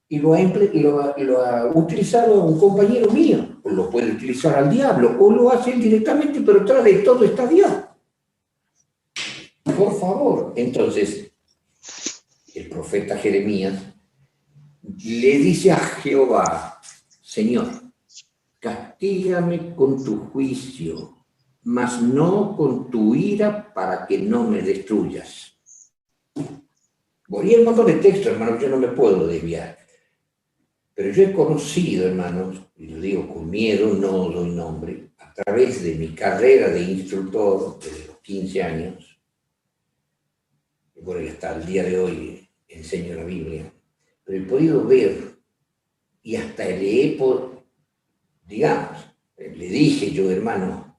y lo ha utilizado a un compañero mío, o lo puede utilizar al diablo, o lo hace él directamente, pero tras de todo está Dios. Por favor. Entonces, el profeta Jeremías le dice a Jehová, Señor, castígame con tu juicio, mas no con tu ira para que no me destruyas. Bueno, y el montón de textos, hermanos, yo no me puedo desviar. Pero yo he conocido, hermanos, y lo digo con miedo, no doy nombre, a través de mi carrera de instructor desde los 15 años, y bueno, y hasta el día de hoy enseño la Biblia, pero he podido ver, y hasta le dije yo, hermano,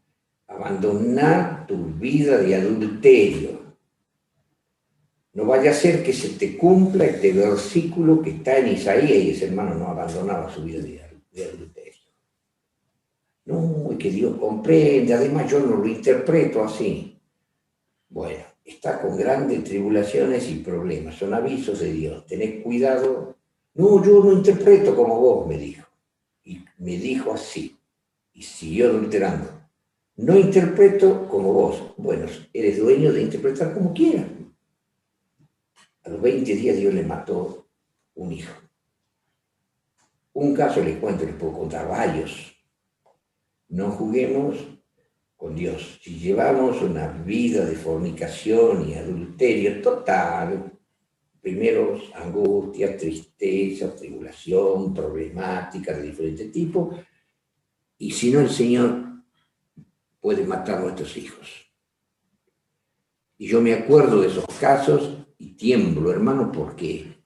abandonar tu vida de adulterio. No vaya a ser que se te cumpla este versículo que está en Isaías, y ese hermano no abandonaba su vida de adulterio. No, es que Dios comprende, además yo no lo interpreto así. Bueno, está con grandes tribulaciones y problemas, son avisos de Dios, tened cuidado. No, yo no interpreto como vos, me dijo. Y me dijo así, y siguió adulterando. No interpreto como vos. Bueno, eres dueño de interpretar como quieras. A los 20 días Dios le mató un hijo. Un caso les cuento, les puedo contar varios. No juguemos con Dios. Si llevamos una vida de fornicación y adulterio total, primero angustia, tristeza, tribulación, problemáticas de diferente tipo, y si no, el Señor puede matar a nuestros hijos. Y yo me acuerdo de esos casos y tiemblo, hermano, porque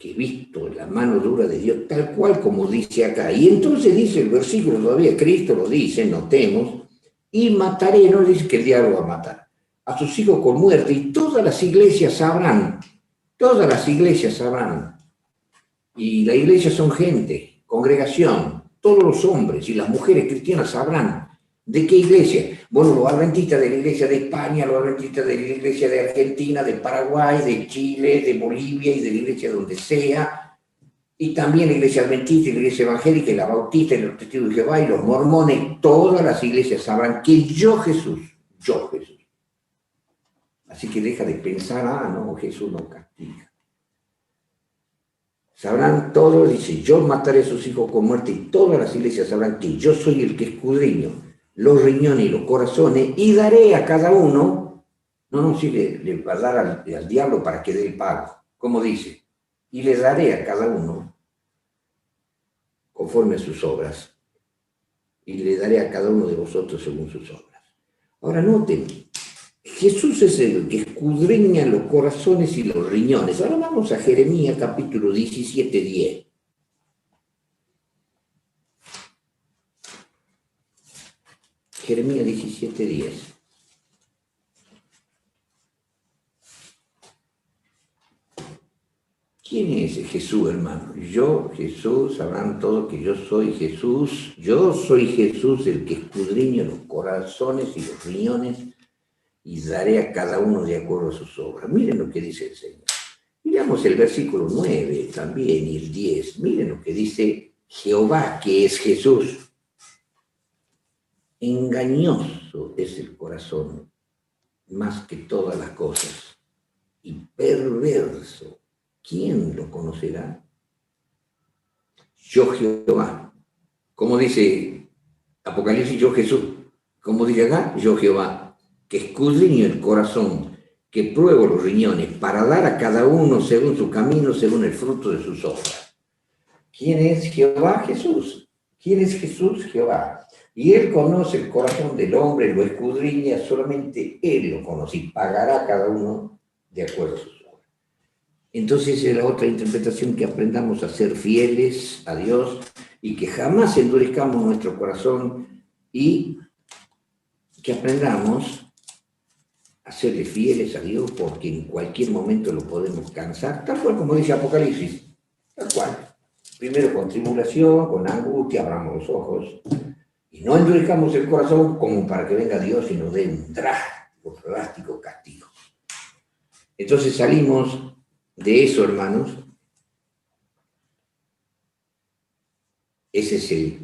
he visto la mano dura de Dios tal cual como dice acá. Y entonces dice el versículo, todavía Cristo lo dice, notemos, y mataré, no dice que el diablo va a matar, a sus hijos con muerte, y todas las iglesias sabrán, y la iglesia son gente, congregación, todos los hombres y las mujeres cristianas sabrán de qué iglesia. Bueno, los adventistas de la iglesia de España, los adventistas de la iglesia de Argentina, de Paraguay, de Chile, de Bolivia y de la iglesia donde sea, y también la iglesia adventista, la iglesia evangélica, la bautista, los testigos de Jehová y los mormones, todas las iglesias sabrán que yo Jesús. Así que deja de pensar, no, Jesús no castiga. Sabrán todos, dice, yo mataré a sus hijos con muerte, y todas las iglesias sabrán que yo soy el que escudriño los riñones y los corazones, y daré a cada uno, si le va a dar al diablo para que dé el pago, como dice, y le daré a cada uno conforme a sus obras, y le daré a cada uno de vosotros según sus obras. Ahora noten, Jesús es el que escudriña los corazones y los riñones. Ahora vamos a Jeremías capítulo 17, 10. Jeremías 17, 10. ¿Quién es Jesús, hermano? Yo, Jesús, sabrán todos que yo soy Jesús. Yo soy Jesús, el que escudriña los corazones y los riñones, y daré a cada uno de acuerdo a sus obras. Miren lo que dice el Señor. Miramos el versículo 9 también y el 10. Miren lo que dice Jehová, que es Jesús. Engañoso es el corazón más que todas las cosas, y perverso. ¿Quién lo conocerá? Yo Jehová. Como dice Apocalipsis, yo Jesús. Como dice acá, yo Jehová, que escudriño el corazón, que pruebo los riñones, para dar a cada uno según su camino, según el fruto de sus obras. ¿Quién es Jehová? Jesús. ¿Quién es Jesús? Jehová. Y Él conoce el corazón del hombre, lo escudriña, solamente Él lo conoce y pagará a cada uno de acuerdo a sus obras. Entonces es la otra interpretación, que aprendamos a ser fieles a Dios y que jamás endurezcamos nuestro corazón, y que aprendamos a serle fieles a Dios, porque en cualquier momento lo podemos cansar, tal cual como dice Apocalipsis, tal cual. Primero con tribulación, con angustia, abramos los ojos, y no endurezcamos el corazón como para que venga Dios y nos dé un drástico castigo. Entonces salimos de eso, hermanos. Esa es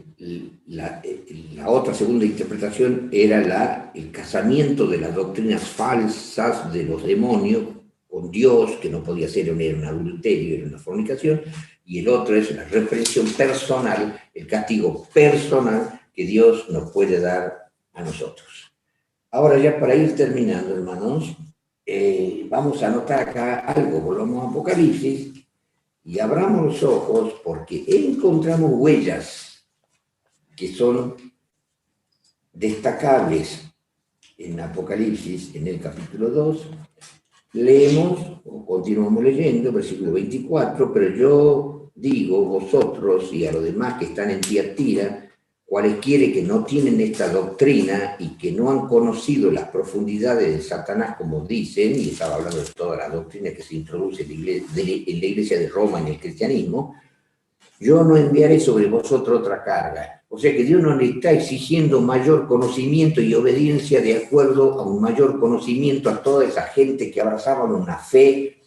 la otra segunda interpretación, era el casamiento de las doctrinas falsas de los demonios con Dios, que no podía ser, era un adulterio, era una fornicación, y el otro es la reprensión personal, el castigo personal que Dios nos puede dar a nosotros. Ahora ya para ir terminando, hermanos, vamos a anotar acá algo, volvamos a Apocalipsis, y abramos los ojos, porque encontramos huellas que son destacables en Apocalipsis, en el capítulo 2. Leemos, o continuamos leyendo, versículo 24, pero yo digo, vosotros y a los demás que están en Tiatira, cualesquiera que no tienen esta doctrina y que no han conocido las profundidades de Satanás, como dicen, y estaba hablando de toda la doctrina que se introduce en la iglesia de Roma, en el cristianismo, yo no enviaré sobre vosotros otra carga. O sea que Dios nos está exigiendo mayor conocimiento y obediencia de acuerdo a un mayor conocimiento a toda esa gente que abrazaban una fe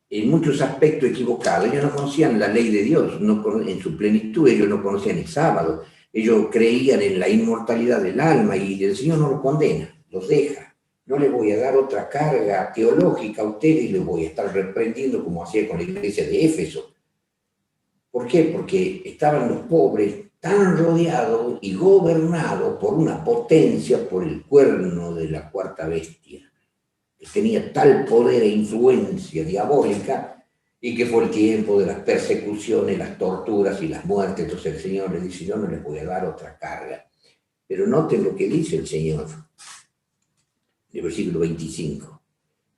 en muchos aspectos equivocados. Ellos no conocían la ley de Dios, en su plenitud, ellos no conocían el sábado, ellos creían en la inmortalidad del alma y el Señor no los condena, los deja. No les voy a dar otra carga teológica a ustedes y les voy a estar reprendiendo como hacía con la iglesia de Éfeso. ¿Por qué? Porque estaban los pobres tan rodeados y gobernados por una potencia, por el cuerno de la cuarta bestia, que tenía tal poder e influencia diabólica, y que fue el tiempo de las persecuciones, las torturas y las muertes. Entonces el Señor le dice, yo no les voy a dar otra carga. Pero noten lo que dice el Señor, en el versículo 25.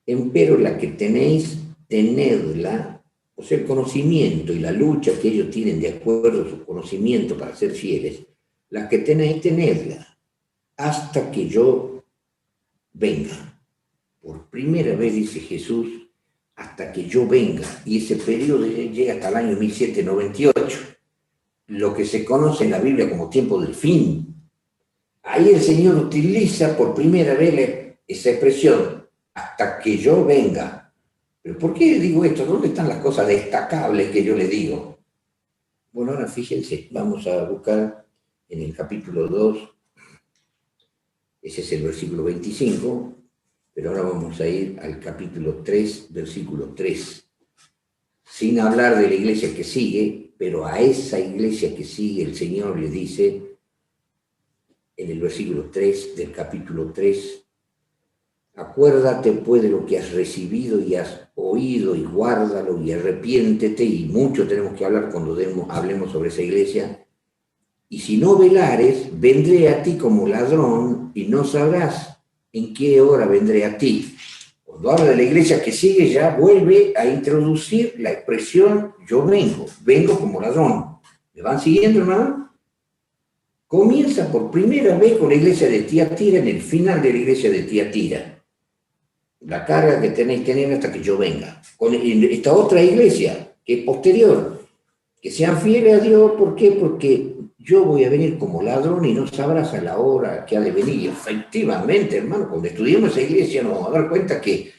Empero la que tenéis, tenedla. O sea, el conocimiento y la lucha que ellos tienen de acuerdo a su conocimiento para ser fieles, las que tenéis, tenedla, hasta que yo venga. Por primera vez dice Jesús, hasta que yo venga, y ese periodo llega hasta el año 1798, lo que se conoce en la Biblia como tiempo del fin. Ahí el Señor utiliza por primera vez esa expresión, hasta que yo venga. ¿Pero por qué digo esto? ¿Dónde están las cosas destacables que yo le digo? Bueno, ahora fíjense, vamos a buscar en el capítulo 2, ese es el versículo 25, pero ahora vamos a ir al capítulo 3, versículo 3. Sin hablar de la iglesia que sigue, pero a esa iglesia que sigue el Señor le dice, en el versículo 3 del capítulo 3, acuérdate pues de lo que has recibido y has oído y guárdalo y arrepiéntete, y mucho tenemos que hablar cuando hablemos sobre esa iglesia. Y si no velares, vendré a ti como ladrón y no sabrás en qué hora vendré a ti. Cuando habla de la iglesia que sigue, ya vuelve a introducir la expresión yo vengo como ladrón. ¿Me van siguiendo, hermano? Comienza por primera vez con la iglesia de Tiatira, en el final de la iglesia de Tiatira. La carga que tenéis que tener hasta que yo venga. Con esta otra iglesia, que es posterior, que sean fieles a Dios. ¿Por qué? Porque yo voy a venir como ladrón y no sabrás a la hora que ha de venir. Y efectivamente, hermano, cuando estudiamos esa iglesia nos vamos a dar cuenta que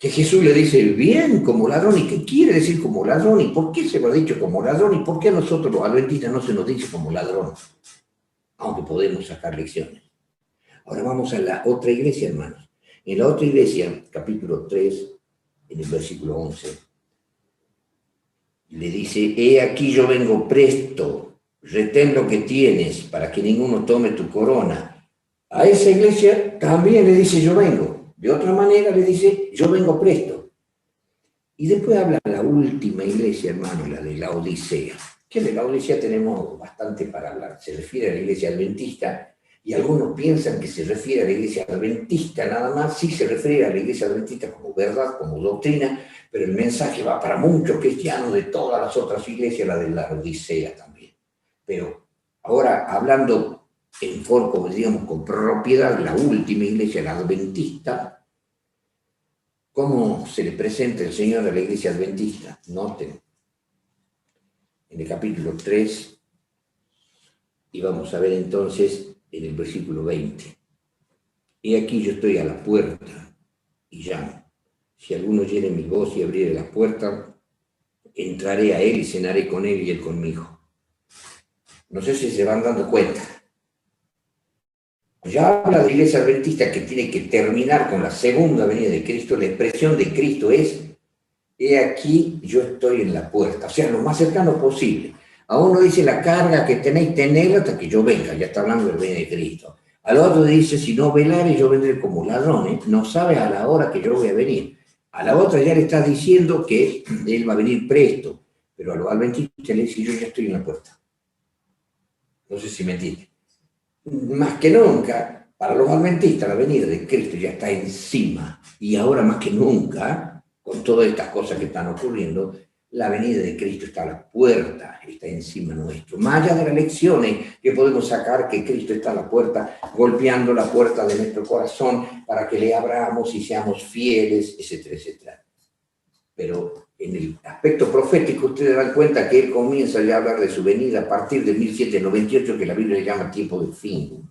Jesús le dice bien como ladrón. ¿Y qué quiere decir como ladrón? ¿Y por qué se lo ha dicho como ladrón? ¿Y por qué a nosotros los adventistas no se nos dice como ladrón? Aunque podemos sacar lecciones. Ahora vamos a la otra iglesia, hermanos. En la otra iglesia, capítulo 3, en el versículo 11, le dice, he aquí yo vengo presto, retén lo que tienes para que ninguno tome tu corona. A esa iglesia también le dice yo vengo. De otra manera le dice yo vengo presto. Y después habla la última iglesia, hermano, la de la Odisea. Que de la Odisea tenemos bastante para hablar. Se refiere a la iglesia adventista. Y algunos piensan que se refiere a la iglesia adventista nada más. Sí se refiere a la iglesia adventista como verdad, como doctrina, pero el mensaje va para muchos cristianos de todas las otras iglesias, la de la Odisea también. Pero ahora, hablando en forma, digamos, con propiedad, la última iglesia, la adventista, ¿cómo se le presenta el Señor a la iglesia adventista? Noten, en el capítulo 3, y vamos a ver entonces en el versículo 20. He aquí yo estoy a la puerta y llamo. Si alguno oyere mi voz y abriere la puerta, entraré a él y cenaré con él y él conmigo. No sé si se van dando cuenta. Ya habla de la iglesia adventista que tiene que terminar con la segunda venida de Cristo. La expresión de Cristo es, he aquí yo estoy en la puerta. O sea, lo más cercano posible. A uno dice la carga que tenéis, tenedla hasta que yo venga. Ya está hablando del venida de Cristo. Al otro dice, si no velare, yo vendré como ladrón. No sabe a la hora que yo voy a venir. A la otra ya le está diciendo que él va a venir presto. Pero a los adventistas le dice, yo ya estoy en la puerta. No sé si me entiende. Más que nunca, para los adventistas, la venida de Cristo ya está encima. Y ahora más que nunca, con todas estas cosas que están ocurriendo, la venida de Cristo está a la puerta, está encima nuestro. Más allá de las lecciones que podemos sacar, que Cristo está a la puerta, golpeando la puerta de nuestro corazón para que le abramos y seamos fieles, etcétera, etcétera. Pero en el aspecto profético, ustedes dan cuenta que él comienza ya a hablar de su venida a partir de 1798, que la Biblia le llama tiempo de fin.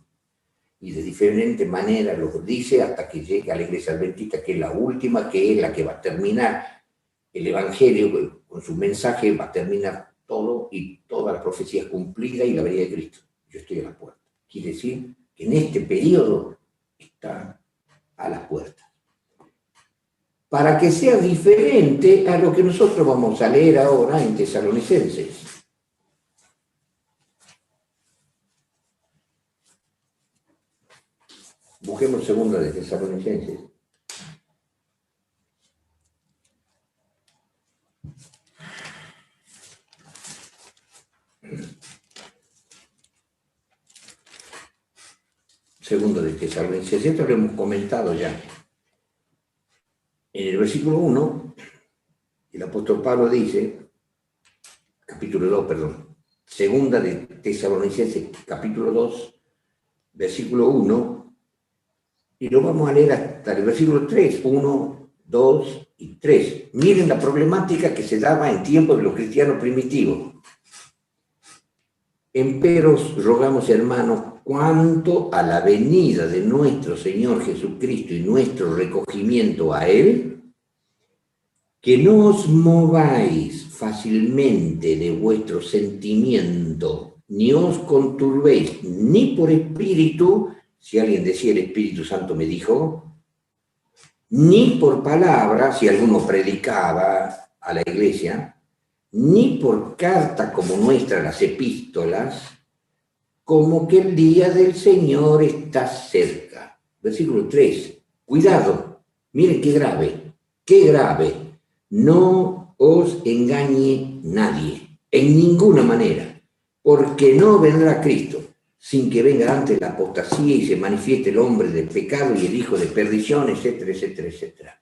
Y de diferente manera lo dice hasta que llega a la iglesia adventista, que es la última, que es la que va a terminar el Evangelio con su mensaje, va a terminar todo y toda la profecía cumplida y la venida de Cristo. Yo estoy a la puerta. Quiere decir que en este periodo está a las puertas. Para que sea diferente a lo que nosotros vamos a leer ahora en Tesalonicenses. Busquemos segunda de Tesalonicenses. Segundo de Tesalonicenses, esto lo hemos comentado ya. En el versículo 1, el apóstol Pablo dice, capítulo 2, perdón, segunda de Tesalonicenses, capítulo 2, versículo 1, y lo vamos a leer hasta el versículo 3, 1, 2 y 3. Miren la problemática que se daba en tiempos de los cristianos primitivos. Emperos rogamos, hermanos, cuanto a la venida de nuestro Señor Jesucristo y nuestro recogimiento a Él, que no os mováis fácilmente de vuestro sentimiento, ni os conturbéis, ni por espíritu, si alguien decía el Espíritu Santo me dijo, ni por palabra, si alguno predicaba a la iglesia, ni por carta como nuestra las epístolas, como que el día del Señor está cerca. Versículo 3. Cuidado, miren qué grave. No os engañe nadie, en ninguna manera, porque no vendrá Cristo sin que venga antes la apostasía y se manifieste el hombre del pecado y el hijo de perdición, etcétera, etcétera, etcétera.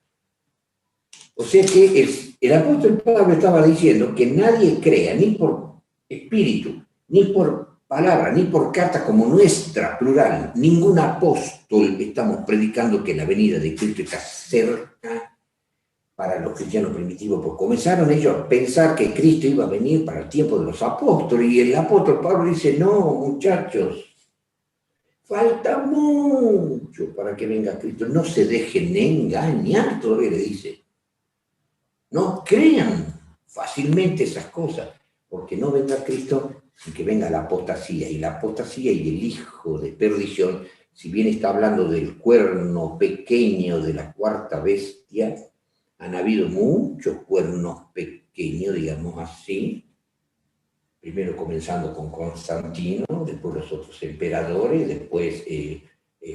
O sea que el apóstol Pablo estaba diciendo que nadie crea, ni por espíritu, ni por palabra, ni por carta como nuestra, plural. Ningún apóstol estamos predicando que la venida de Cristo está cerca para los cristianos primitivos, porque comenzaron ellos a pensar que Cristo iba a venir para el tiempo de los apóstoles, y el apóstol Pablo dice, no, muchachos, falta mucho para que venga Cristo, no se dejen engañar, todavía le dice. No crean fácilmente esas cosas, porque no vendrá Cristo sin que venga la apostasía. Y la apostasía y el hijo de perdición, si bien está hablando del cuerno pequeño de la cuarta bestia, han habido muchos cuernos pequeños, digamos así, primero comenzando con Constantino, después los otros emperadores, después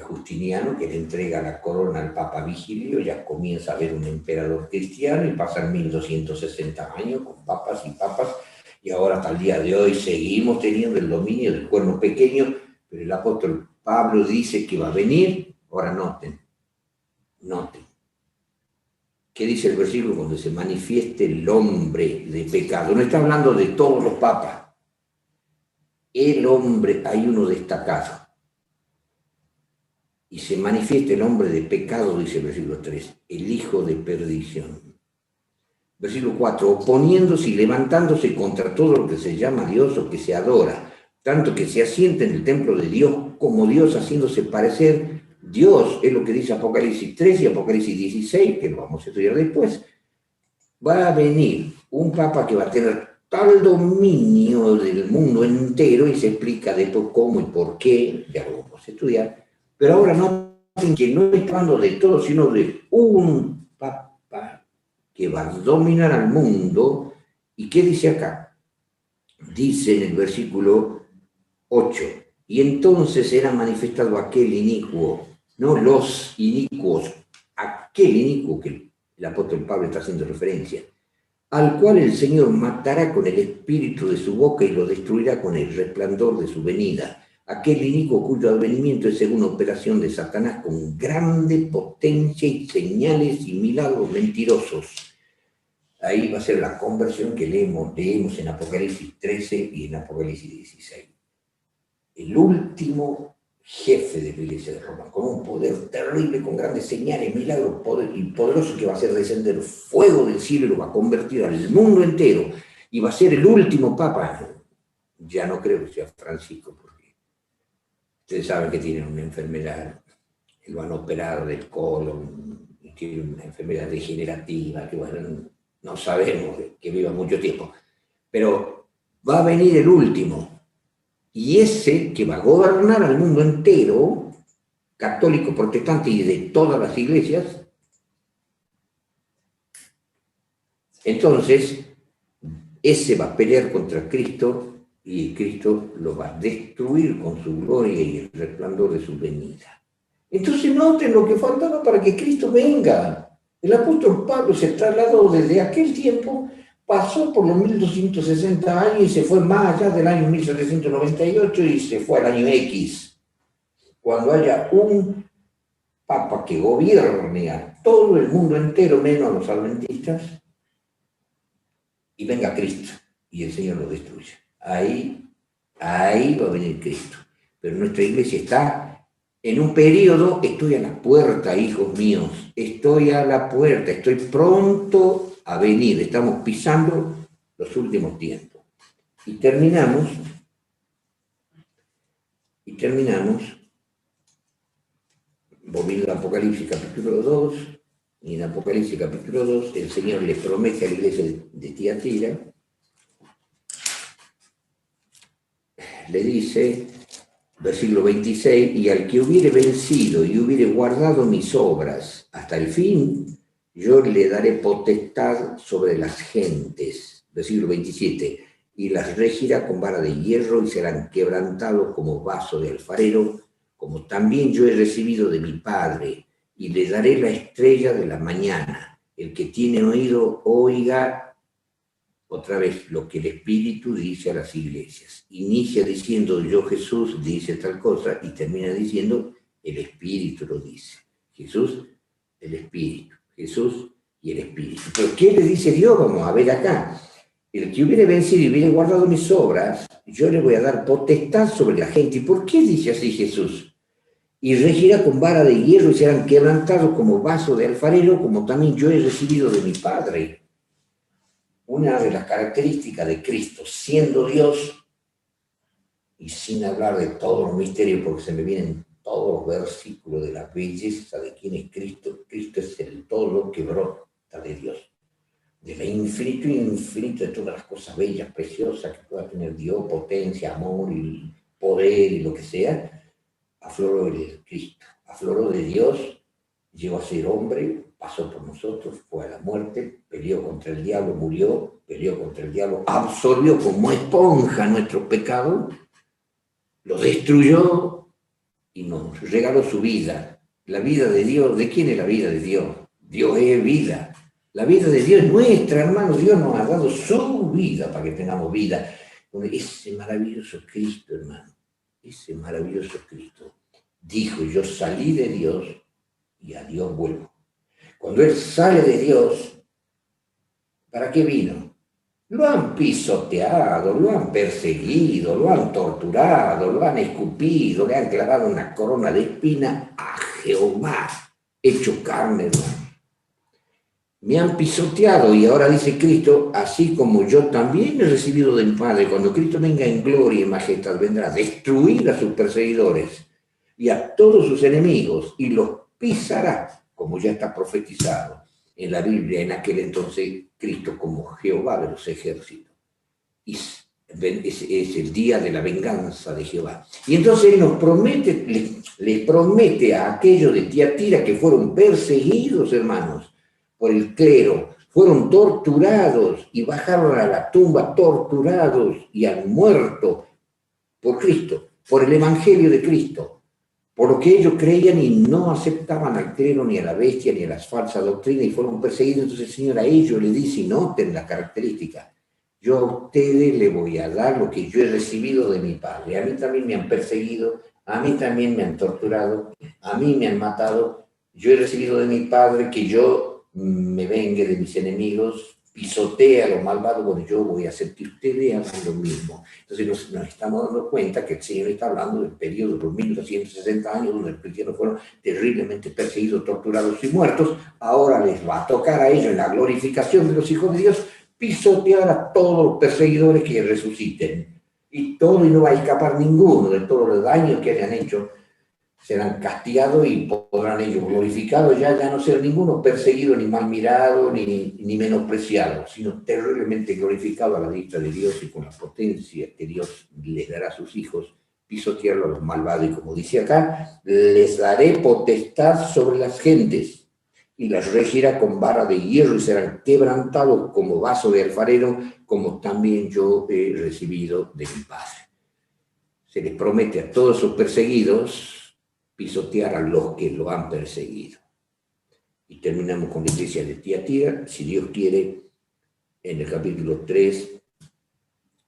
Justiniano, que le entrega la corona al Papa Vigilio, ya comienza a haber un emperador cristiano y pasan 1260 años con papas, y ahora hasta el día de hoy seguimos teniendo el dominio del cuerno pequeño, pero el apóstol Pablo dice que va a venir. Ahora noten. ¿Qué dice el versículo? Cuando se manifieste el hombre de pecado. No está hablando de todos los papas. El hombre, hay uno destacado. Y se manifiesta el hombre de pecado, dice el versículo 3, el hijo de perdición. Versículo 4, oponiéndose y levantándose contra todo lo que se llama Dios o que se adora, tanto que se asienta en el templo de Dios como Dios, haciéndose parecer Dios, es lo que dice Apocalipsis 3 y Apocalipsis 16, que lo vamos a estudiar después. Va a venir un papa que va a tener tal dominio del mundo entero, y se explica después cómo y por qué, ya lo vamos a estudiar. Pero ahora noten que no está hablando de todo, sino de un papa que va a dominar al mundo. ¿Y qué dice acá? Dice en el versículo 8, y entonces será manifestado aquel inicuo, no los inicuos, aquel inicuo que el apóstol Pablo está haciendo referencia, al cual el Señor matará con el espíritu de su boca y lo destruirá con el resplandor de su venida. Aquel inicuo cuyo advenimiento es según operación de Satanás con grande potencia y señales y milagros mentirosos. Ahí va a ser la conversión que leemos en Apocalipsis 13 y en Apocalipsis 16. El último jefe de la Iglesia de Roma, con un poder terrible, con grandes señales, milagros y poderoso, que va a hacer descender fuego del cielo y lo va a convertir al mundo entero, y va a ser el último papa. Ya no creo que sea Francisco, porque ustedes saben que tiene una enfermedad, lo van a operar del colon, tiene una enfermedad degenerativa, que bueno, no sabemos que viva mucho tiempo, pero va a venir el último, y ese que va a gobernar al mundo entero, católico, protestante y de todas las iglesias. Entonces, ese va a pelear contra Cristo, y Cristo lo va a destruir con su gloria y el resplandor de su venida. Entonces noten lo que faltaba para que Cristo venga. El apóstol Pablo se trasladó desde aquel tiempo, pasó por los 1260 años y se fue más allá del año 1798 y se fue al año X. Cuando haya un papa que gobierne a todo el mundo entero, menos a los adventistas, y venga Cristo y el Señor lo destruye. Ahí va a venir Cristo. Pero nuestra iglesia está en un periodo, estoy a la puerta, hijos míos, estoy a la puerta, estoy pronto a venir, estamos pisando los últimos tiempos. Y terminamos, volviendo al Apocalipsis capítulo 2, y en Apocalipsis capítulo 2 el Señor le promete a la iglesia de Tiatira, le dice, versículo 26, y al que hubiere vencido y hubiere guardado mis obras hasta el fin, yo le daré potestad sobre las gentes. Versículo 27, y las regirá con vara de hierro y serán quebrantados como vaso de alfarero, como también yo he recibido de mi Padre, y le daré la estrella de la mañana. El que tiene oído, oiga otra vez lo que el Espíritu dice a las iglesias. Inicia diciendo, yo Jesús dice tal cosa, y termina diciendo, el Espíritu lo dice. Jesús, el Espíritu. Jesús y el Espíritu. ¿Pero qué le dice Dios? Vamos a ver acá. El que hubiere vencido y hubiere guardado mis obras, yo le voy a dar potestad sobre la gente. ¿Y por qué dice así Jesús? Y regirá con vara de hierro y serán quebrantados como vaso de alfarero, como también yo he recibido de mi Padre. Una de las características de Cristo, siendo Dios, y sin hablar de todos los misterios, porque se me vienen todos los versículos de la belleza de quién es Cristo. Cristo es el todo que brota de Dios, de la infinito de todas las cosas bellas, preciosas que pueda tener Dios, potencia, amor y poder y lo que sea. Afloró el Cristo, afloró de Dios, llegó a ser hombre, pasó por nosotros, fue a la muerte, peleó contra el diablo, murió, peleó contra el diablo, absorbió como esponja nuestro pecado, lo destruyó y nos regaló su vida. La vida de Dios, ¿de quién es la vida de Dios? Dios es vida. La vida de Dios es nuestra, hermano. Dios nos ha dado su vida para que tengamos vida. Ese maravilloso Cristo, hermano, ese maravilloso Cristo dijo, yo salí de Dios y a Dios vuelvo. Cuando Él sale de Dios, ¿para qué vino? Lo han pisoteado, lo han perseguido, lo han torturado, lo han escupido, le han clavado una corona de espina a Jehová, hecho carne, hermano. Me han pisoteado y ahora dice Cristo, así como yo también he recibido del Padre. Cuando Cristo venga en gloria y majestad, vendrá a destruir a sus perseguidores y a todos sus enemigos y los pisará, como ya está profetizado en la Biblia, en aquel entonces Cristo como Jehová de los ejércitos. Y es el día de la venganza de Jehová. Y entonces Él nos promete, les promete a aquellos de Tiatira que fueron perseguidos, hermanos, por el clero, fueron torturados y bajaron a la tumba torturados y han muerto por Cristo, por el Evangelio de Cristo, por lo que ellos creían y no aceptaban al clero ni a la bestia ni a las falsas doctrinas y fueron perseguidos. Entonces el Señor a ellos les dice, y noten las características, yo a ustedes les voy a dar lo que yo he recibido de mi Padre. A mí también me han perseguido, a mí también me han torturado, a mí me han matado. Yo he recibido de mi Padre que yo me vengue de mis enemigos, pisotea a lo malvado, bueno, yo voy a hacer que ustedes hagan lo mismo. Entonces nos estamos dando cuenta que el Señor está hablando del periodo de los 1260 años donde los cristianos fueron terriblemente perseguidos, torturados y muertos. Ahora les va a tocar a ellos en la glorificación de los hijos de Dios pisotear a todos los perseguidores que resuciten. Y no va a escapar ninguno de todos los daños que hayan hecho. Serán castigados y podrán ellos glorificados, ya no ser ninguno perseguido, ni mal mirado, ni menospreciado, sino terriblemente glorificado a la vista de Dios y con la potencia que Dios les dará a sus hijos, pisotearlo a los malvados. Y como dice acá, les daré potestad sobre las gentes y las regirá con vara de hierro y serán quebrantados como vaso de alfarero, como también yo he recibido de mi Padre. Se les promete a todos esos perseguidos pisotear a los que lo han perseguido. Y terminamos con la iglesia de Tiatira. Si Dios quiere, en el capítulo 3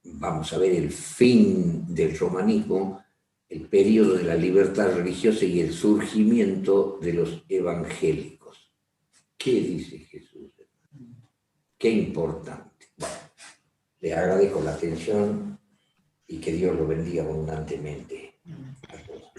vamos a ver el fin del romanismo, el periodo de la libertad religiosa y el surgimiento de los evangélicos. ¿Qué dice Jesús? Qué importante. Bueno, le agradezco la atención y que Dios lo bendiga abundantemente a todos.